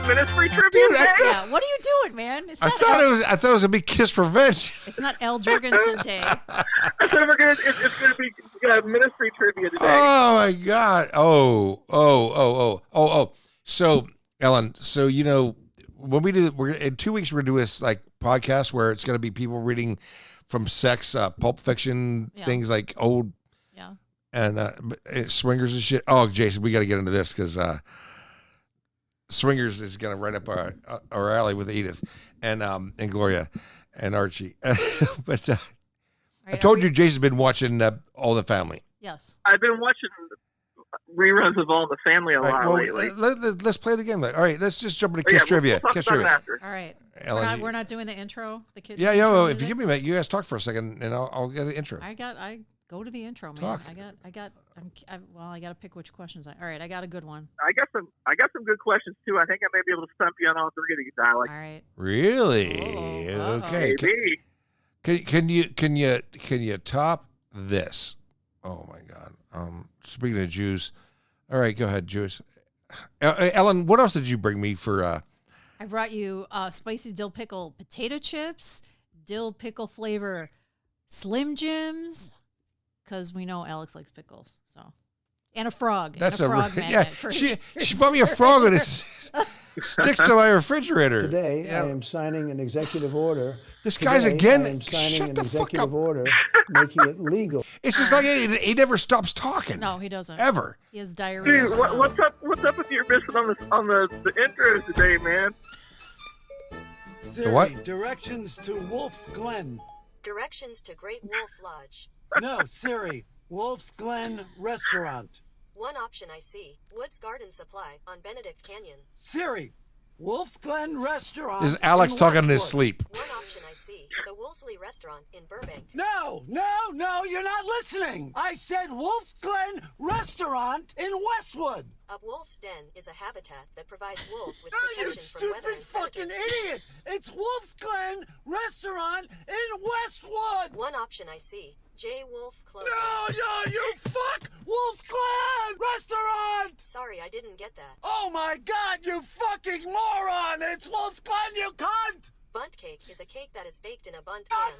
ministry trivia Dude, today? Yeah, what are you doing, man? It's I not thought it was a big Kiss Revenge. It's not El Jorgensen Day. I said it's gonna be ministry trivia today. Oh my God. Oh. So, Ellen, when we're in 2 weeks, we're gonna do this like podcast where it's gonna be people reading from sex, pulp fiction, things like old, and swingers and shit. Oh, Jason, we got to get into this because swingers is gonna right up our alley with Edith and Gloria and Archie. But I told you, Jason's been watching All the Family. Yes, I've been watching reruns of All in the Family a lot lately. Let's play the game. All right, let's just jump into Kiss trivia. We'll talk Kiss about trivia. it after. all right. Ellen, We're not doing the intro. The kids. Yeah. intro If you music? give me a minute, you guys talk for a second, and I'll get an intro. I go to the intro, man. Talk. I got to pick which questions. All right, I got a good one. I got some good questions too. I think I may be able to stump you on all three of these, Alex. All right. Really? Uh-oh. Okay. Maybe. Can you top this? Oh my God. Speaking of Jews, all right, go ahead, Jews. Ellen, what else did you bring me for? I brought you spicy dill pickle potato chips, dill pickle flavor Slim Jims, because we know Alex likes pickles. So, and a frog. That's and a frog magnet. For She bought me a frog and it sticks to my refrigerator. Today, I am signing an executive order. This guy's Today, again. I am signing Shut an the fuck executive up. order making it legal. It's just like he never stops talking. No, he doesn't. Ever. He has diarrhea. Dude, what's up with your missing on the intros today, man? Siri, what? directions to Wolf's Glen. Directions to Great Wolf Lodge. No, Siri, Wolf's Glen Restaurant. One option I see, Woods Garden Supply on Benedict Canyon. Siri, Wolf's Glen Restaurant. This is Alex talking in his Westwood. sleep. One option I see, the Wolseley Restaurant in Burbank. No, you're not listening. I said Wolf's Glen Restaurant in Westwood. A wolf's den is a habitat that provides wolves with Oh, you protection from weather stupid and fucking predators. idiot! It's Wolf's Glen Restaurant in Westwood. One option I see, J. Wolf Clothing. No, you fuck! Wolf's Glen Restaurant! Sorry, I didn't get that. Oh my God, you fucking moron! It's Wolf's Glen, you cunt! Bunt cake is a cake that is baked in a bunt pan. I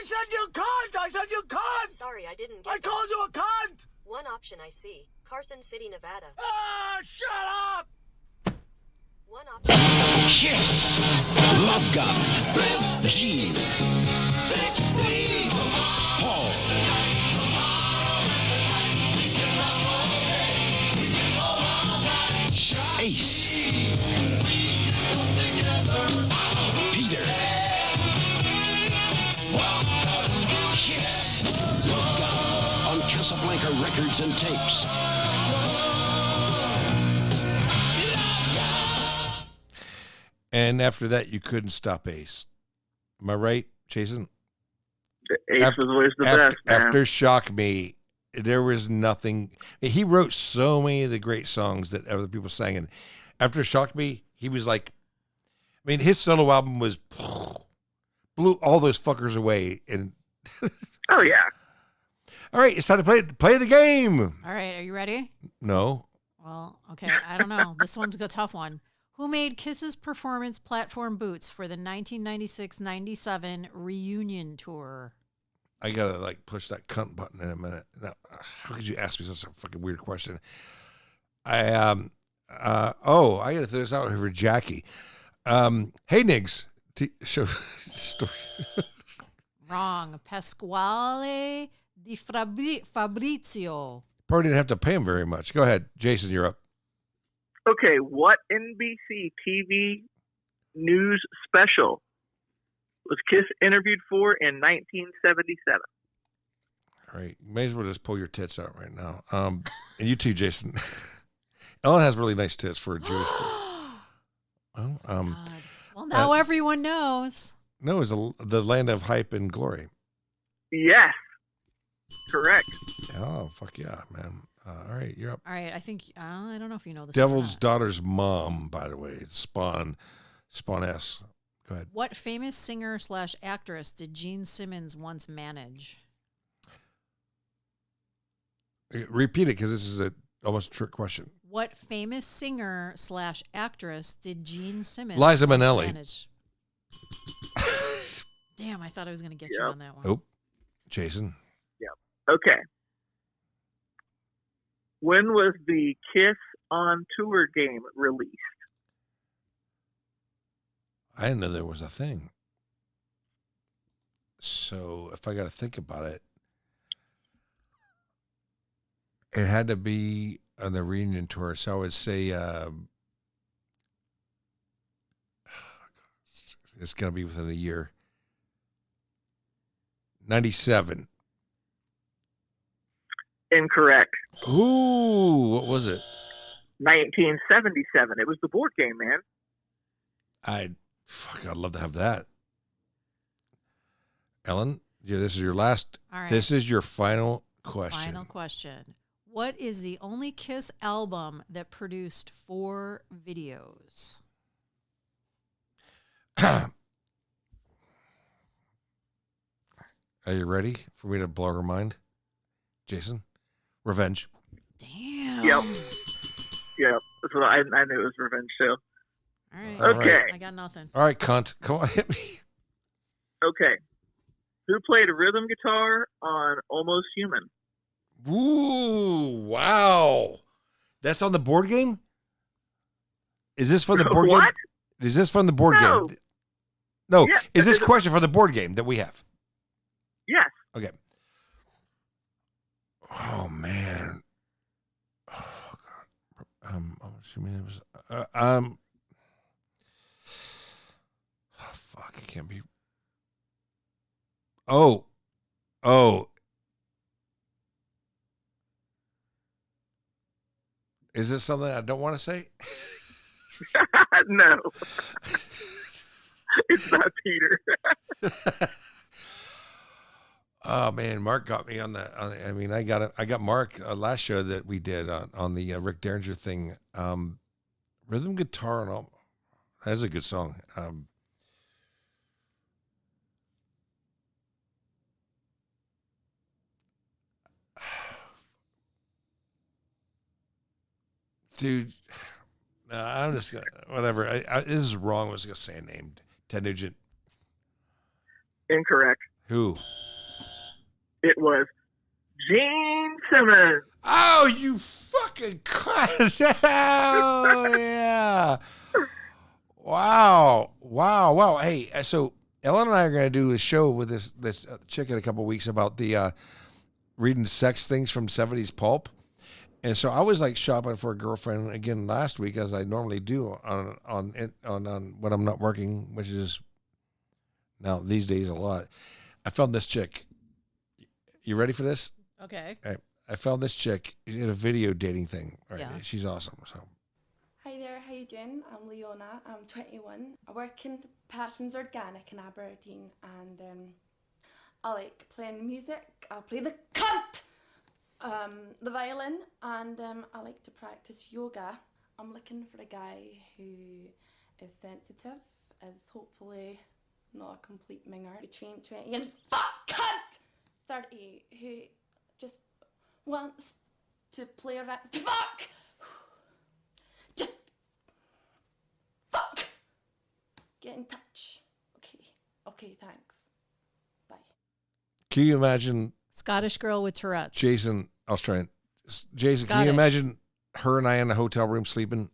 said you cunt! I said you cunt! Sorry, I didn't get I that. called you a cunt! One option I see, Carson City, Nevada. Ah, shut up! One option. Kiss, Love Gun, Gene, 16, Paul. Ace, Peter, Kiss, Love Gun on Casablanca Records and Tapes. And after that, you couldn't stop Ace. Am I right, Jason? Ace was always the best, man. After Shock Me, there was nothing. He wrote so many of the great songs that other people sang. And after Shock Me, he was like, I mean, his solo album was blew all those fuckers away. And oh yeah. All right, it's time to play the game. All right, are you ready? No. Well, okay, I don't know. This one's a tough one. Who made Kiss's performance platform boots for the 1996-97 reunion tour? I gotta like push that cunt button in a minute. Now, how could you ask me such a fucking weird question? I gotta throw this out here for Jackie. Hey Niggs, show story. Wrong. Pasquale di Fabrizio. Probably didn't have to pay him very much. Go ahead, Jason, you're up. Okay, what NBC TV news special was Kiss interviewed for in 1977? All right, may as well just pull your tits out right now. And you too, Jason. Ellen has really nice tits for a Jewish girl. Well, now everyone knows. No, it's the land of hype and glory. Yes, correct. Oh, fuck yeah, man. All right, you're up. All right, I think, I don't know if you know this. Devil's Daughter's mom, by the way. Spawn S. Go ahead. What famous singer/actress did Gene Simmons once manage? Repeat it because this is almost a trick question. What famous singer/actress did Gene Simmons Liza once Minnelli. manage? Damn, I thought I was going to get you on that one. Oh, Jason. Yeah. Okay. When was the Kiss on Tour game released? I didn't know there was a thing. So if I got to think about it, it had to be on the reunion tour. So I would say it's going to be within a year. 97. Incorrect. Ooh, what was it? 1977. It was the board game, man. I'd love to have that. Ellen, yeah, this is your last. All right. This is your final question. Final question. What is the only Kiss album that produced 4 videos? Are you ready for me to blow her mind? Jason? Revenge. Damn. Yep. That's what I knew it was Revenge too. All right. Okay. I got nothing. All right, cunt. Come on, hit me. Okay. Who played rhythm guitar on Almost Human? Ooh, wow. That's on the board game? Is this from the board What? game? Is this from the board No. game? No. Yeah, Is this it's- question from the board game that we have? Yes. Okay. Oh man. Oh God. I'm assuming it was. Oh, fuck! It can't be. Oh. Is this something I don't want to say? No. It's not Peter. Oh man, Mark got me on that. I mean, I got Mark last show that we did on the Rick Derringer thing. Rhythm guitar and all. That's a good song. Dude, no, I'm just gonna, whatever. This is wrong. I was gonna say a name. Ted Nugent. Incorrect. Who? It was Gene Simmons. Oh, you fucking cunt. Oh, yeah. Wow. Hey, so Ellen and I are going to do a show with this chick in a couple of weeks about the reading sex things from 70s pulp. And so I was like shopping for a girlfriend again last week, as I normally do on when I'm not working, which is now these days a lot. I found this chick. You ready for this? Okay. I found this chick in a video dating thing. All right, Yeah. she's awesome. So Hi there, how you doing? I'm Leona, I'm 21. I work in Passions Organic in Aberdeen, and I like playing music. I'll play the cunt! The violin, and I like to practice yoga. I'm looking for a guy who is sensitive, is hopefully not a complete minger, between 20 and fuck cunt 30, who just wants to play around. Fuck! Just fuck! Get in touch. Okay, thanks. Bye. can you imagine Scottish girl with Tourette's. Jason? I was trying. Jason, can Scottish. you imagine her and I in a hotel room sleeping?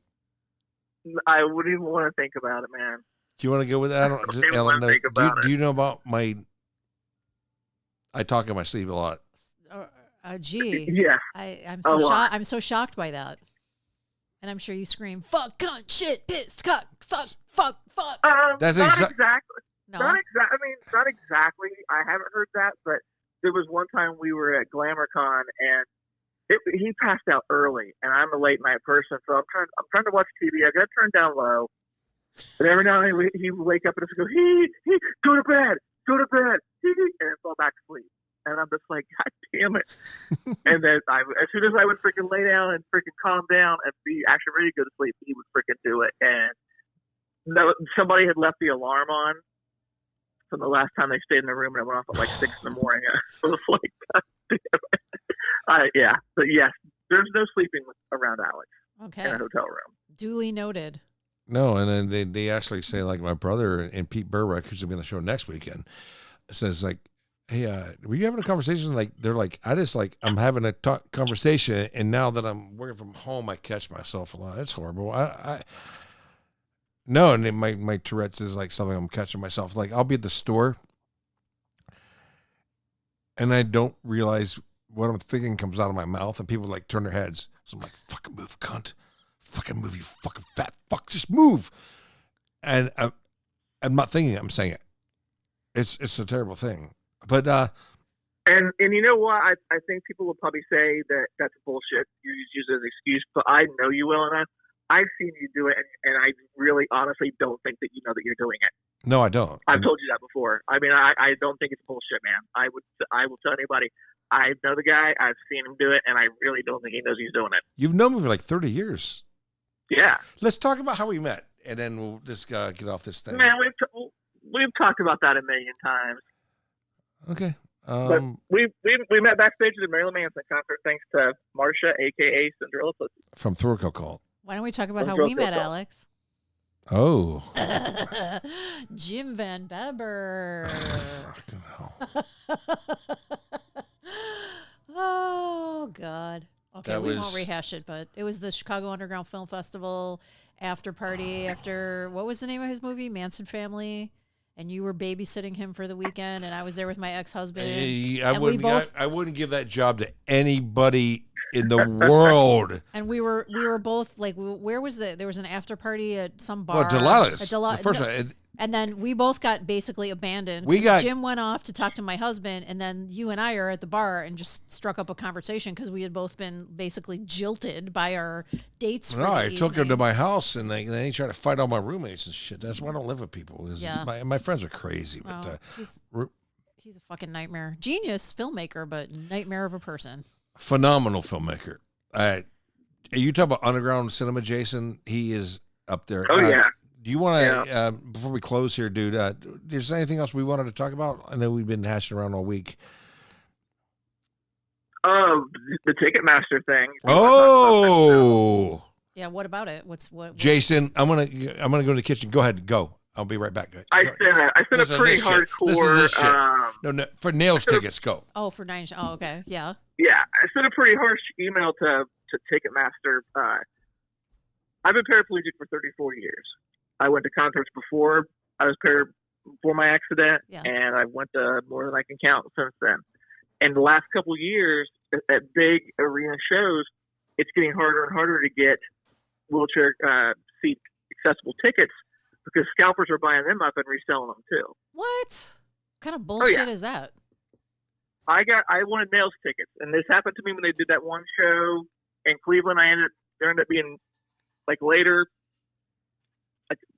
I wouldn't even want to think about it, man. Do you want to go with that? I don't, don't even Ellen, wanna think about do you know about my? I talk in my sleep a lot. Gee. Yeah. I'm A so lot. shocked. I'm so shocked by that. And I'm sure you scream, fuck, cunt, shit, piss, cuck, suck, fuck. That's not exact- exactly. No. Not exactly. I mean, not exactly. I haven't heard that, but there was one time we were at GlamourCon and he passed out early, and I'm a late night person, so I'm trying to watch TV. I got to turn down low, but every now and then he would wake up and just go, he, go to bed, and fall back to sleep. And I'm just like, God damn it. And then as soon as I would freaking lay down and freaking calm down and be actually ready to go to sleep, he would freaking do it. And somebody had left the alarm on from the last time they stayed in the room, and it went off at like 6 in the morning. I was like, God damn it. Yeah. But yes, there's no sleeping around Alex. Okay. in a hotel room. Duly noted. No, and then they actually say, like, my brother and Pete Burwick, who's gonna be on the show next weekend, says, like, hey, were you having a conversation? Like, they're like, I'm having a conversation, and now that I'm working from home, I catch myself a lot. It's horrible. No, and then my Tourette's is like something I'm catching myself. Like, I'll be at the store, and I don't realize what I'm thinking comes out of my mouth, and people like turn their heads. So I'm like, fucking move, cunt. Fucking move, you fucking fat fuck. Just move. And I'm not thinking it, I'm saying it. It's a terrible thing. But and you know what? I think people will probably say that that's bullshit. You just use it as an excuse, but I know you well enough. I've seen you do it, and I really honestly don't think that you know that you're doing it. No, I don't. I've told you that before. I mean, I don't think it's bullshit, man. I will tell anybody. I know the guy. I've seen him do it, and I really don't think he knows he's doing it. You've known me for like 30 years. Yeah. Let's talk about how we met, and then we'll just get off this thing. Man, we've talked about that a million times. Okay. But we met backstage at the Marilyn Manson concert thanks to Marsha, a.k.a. Cinderella Pussy. From Throco Cult. Why don't we talk about how we met, Alex? Oh. Jim Van Beber. Fucking hell. Oh, God. Okay, That we was- won't rehash it, but it was the Chicago Underground Film Festival after party after, what was the name of his movie? Manson Family. And you were babysitting him for the weekend, and I was there with my ex-husband. I wouldn't give that job to anybody in the world. And we were both like, where was there was an after party at some bar. Well, Delilah's. The first no, one. and then we both got basically abandoned. Jim went off to talk to my husband, and then you and I are at the bar and just struck up a conversation because we had both been basically jilted by our dates. No, I took him to my house, and then he tried to fight all my roommates and shit. That's why I don't live with people. Yeah. My friends are crazy. Well, but he's a fucking nightmare. Genius filmmaker, but nightmare of a person. Phenomenal filmmaker. You talk about underground cinema, Jason. He is up there. Oh, yeah. Do you want to, before we close here, dude, is there anything else we wanted to talk about? I know we've been hashing around all week. The Ticketmaster thing. Oh. Yeah, what about it? What? Jason, I'm gonna go to the kitchen. Go ahead, go. I'll be right back. I sent a pretty hardcore. Listen to this shit. No, for Nails tickets, go. Oh, for 9. Oh, okay, yeah. Yeah, I sent a pretty harsh email to Ticketmaster. I've been paraplegic for 34 years. I went to concerts before I was before my accident, and I went to more than I can count since then. And the last couple of years at big arena shows, it's getting harder and harder to get wheelchair seat accessible tickets because scalpers are buying them up and reselling them too. What kind of bullshit is that? I wanted Nails tickets, and this happened to me when they did that one show in Cleveland. There ended up being like later.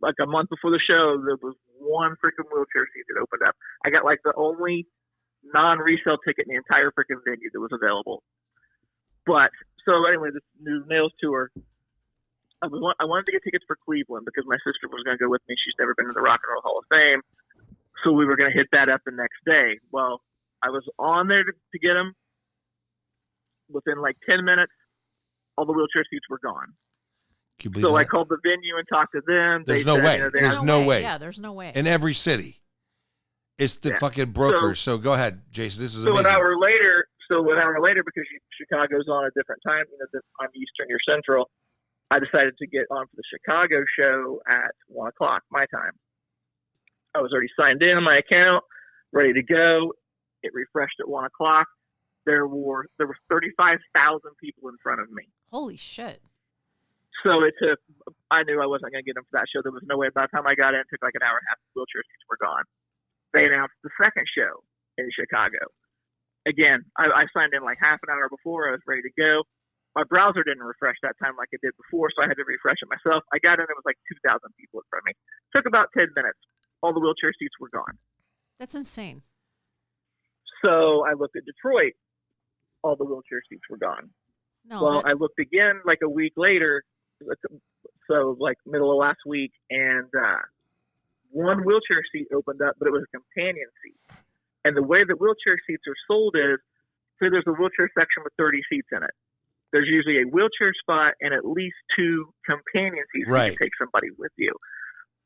Like a month before the show, there was one freaking wheelchair seat that opened up. I got like the only non-resale ticket in the entire freaking venue that was available. But so anyway, this new Nails tour, I wanted to get tickets for Cleveland because my sister was going to go with me. She's never been to the Rock and Roll Hall of Fame, so we were going to hit that up the next day. Well, I was on there to get them. Within like 10 minutes, all the wheelchair seats were gone. So I called the venue and talked to them. There's no way. There's no way. Yeah, there's no way. In every city. It's the fucking brokers. So go ahead, Jason. This is so amazing. an hour later, because Chicago's on a different time, I'm Eastern, you're Central, I decided to get on for the Chicago show at 1 o'clock, my time. I was already signed in on my account, ready to go. It refreshed at 1 o'clock. There were 35,000 people in front of me. Holy shit. So I knew I wasn't going to get them for that show. There was no way. By the time I got in, it took like an hour and a half. The wheelchair seats were gone. They announced the second show in Chicago. Again, I signed in like half an hour before. I was ready to go. My browser didn't refresh that time like it did before, so I had to refresh it myself. I got in, it was like 2,000 people in front of me. Took about 10 minutes. All the wheelchair seats were gone. That's insane. So I looked at Detroit. All the wheelchair seats were gone. I looked again like a week later. So like middle of last week, and one wheelchair seat opened up, but it was a companion seat. And the way that wheelchair seats are sold is, say there's a wheelchair section with 30 seats in it. there's usually a wheelchair spot and at least 2 companion seats so you can take somebody with you.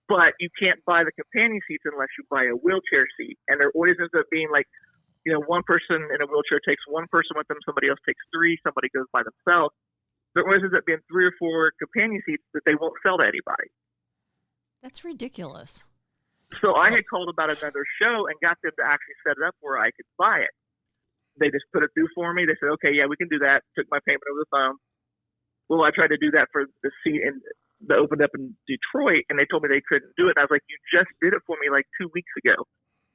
But you can't buy the companion seats unless you buy a wheelchair seat. And there always ends up being like, one person in a wheelchair takes one person with them, somebody else takes 3, somebody goes by themselves. There always ends up being 3 or 4 companion seats that they won't sell to anybody. That's ridiculous. So I had called about another show and got them to actually set it up where I could buy it. They just put it through for me. They said, okay, yeah, we can do that. Took my payment over the phone. Well, I tried to do that for the seat that opened up in Detroit, and they told me they couldn't do it. And I was like, you just did it for me like 2 weeks ago.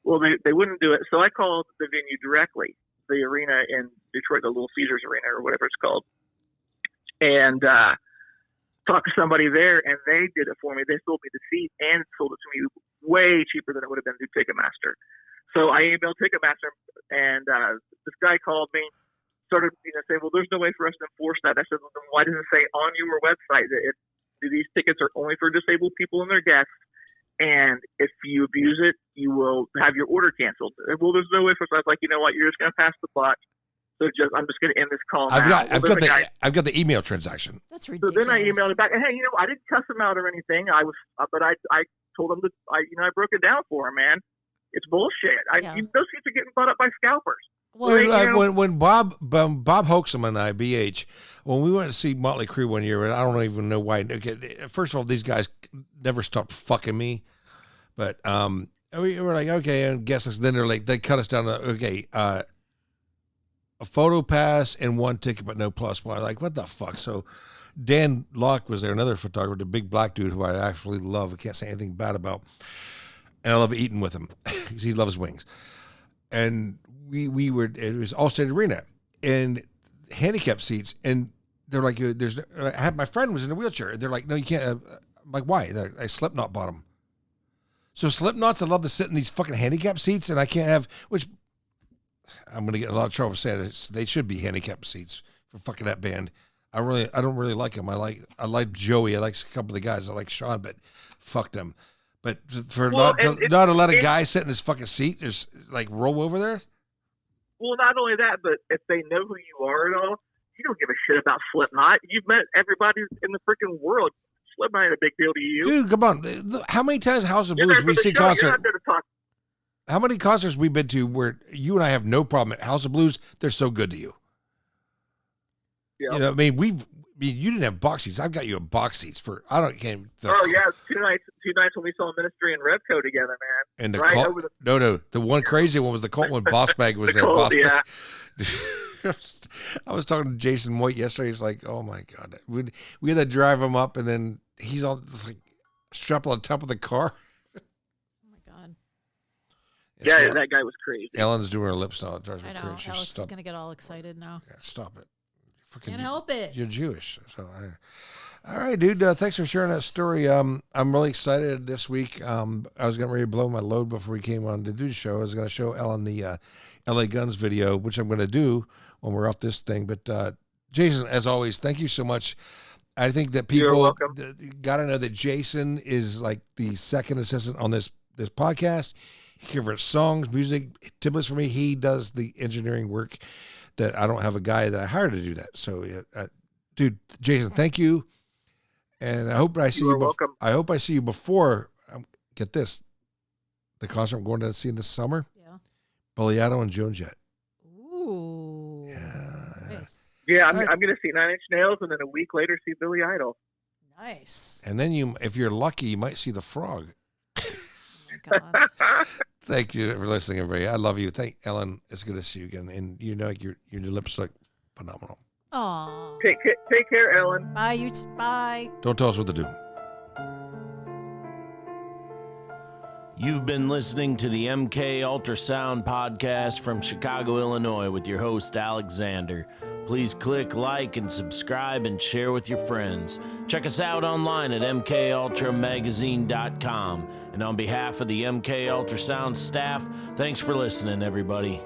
Well, they wouldn't do it. So I called the venue directly, the arena in Detroit, the Little Caesars Arena or whatever it's called, and talked to somebody there, and they did it for me. They sold me the seat and sold it to me way cheaper than it would have been through Ticketmaster. So I emailed Ticketmaster, and this guy called me, started saying, well, there's no way for us to enforce that. I said, well, then why does it say on your website that these tickets are only for disabled people and their guests, and if you abuse it, you will have your order canceled? Well, there's no way for us. I was like, you know what, you're just going to pass the buck. So I'm just going to end this call now. I've got the email transaction. That's ridiculous. So then I emailed it back. Hey, I didn't cuss him out or anything. But I told him that I broke it down for him, man. It's bullshit. Those seats are getting bought up by scalpers. Well, when Bob Hoaxum and I, BH, when we went to see Motley Crue one year, and I don't even know why. Okay, first of all, these guys never stopped fucking me, but we were like, okay, and guess this. Then they cut us down to a photo pass and 1 ticket, but no plus one. Like, what the fuck? So Dan Locke was there, another photographer, the big black dude who I actually love. I can't say anything bad about. And I love eating with him because he loves wings. And it was Allstate Arena and handicap seats. And they're like, my friend was in a wheelchair. And they're like, no, you can't. I'm like, why? I Slipknot bought them. So Slipknots, I love to sit in these fucking handicap seats and I can't have, which I'm going to get in a lot of trouble for saying it. They should be handicap seats for fucking that band. I don't really like them. I like Joey. I like a couple of the guys. I like Sean, but fuck them. But for not to let a guy sit in his fucking seat, just like roll over there. Well, not only that, but if they know who you are at all, you don't give a shit about Slipknot. You've met everybody in the freaking world. Slipknot ain't a big deal to you. Dude, come on. How many times House of Blues we see concert? How many concerts we've been to where you and I have no problem at House of Blues? They're so good to you. Yeah. You know, I mean, you didn't have box seats. I've got you a box seats for, I don't can't. Yeah, two nights when we saw Ministry and Revco together, man. And the one crazy one was the Colt when Boss Bag was there. Boss Bag. I was talking to Jason White yesterday. He's like, oh my God. We had to drive him up and then he's all like strapped on top of the car. Oh my God. Yeah, that guy was crazy. Ellen's doing her lip style. I know. Alex is going to get all excited now. Yeah, stop it. Can't help it. You're Jewish. So all right, dude. Thanks for sharing that story. I'm really excited this week. I was getting ready to blow my load before we came on to do the show. I was going to show Ellen the LA Guns video, which I'm going to do when we're off this thing. But Jason, as always, thank you so much. I think that people got to know that Jason is like the second assistant on this podcast. He covers songs, music, tips for me. He does the engineering work that I don't have a guy that I hired to do that. So, dude, Jason, thank you. And I hope I see you. Welcome. I hope I see you before. Get this, the concert I'm going to see this summer. Yeah. Bulliato and Joan Jett. Ooh. Yeah. Nice. Yeah, I'm going to see 9 Inch Nails, and then a week later see Billy Idol. Nice. And then if you're lucky, you might see the Frog. Oh my God. Thank you for listening, everybody. I love you. Thank Ellen. It's good to see you again. And you know, your lips look phenomenal. Aw. Take care, Ellen. Bye. Bye. Don't tell us what to do. You've been listening to the MKULTRASOUND podcast from Chicago, Illinois with your host, Alexander. Please click like and subscribe and share with your friends. Check us out online at mkultramagazine.com. And on behalf of the MKULTRASOUND staff, thanks for listening, everybody.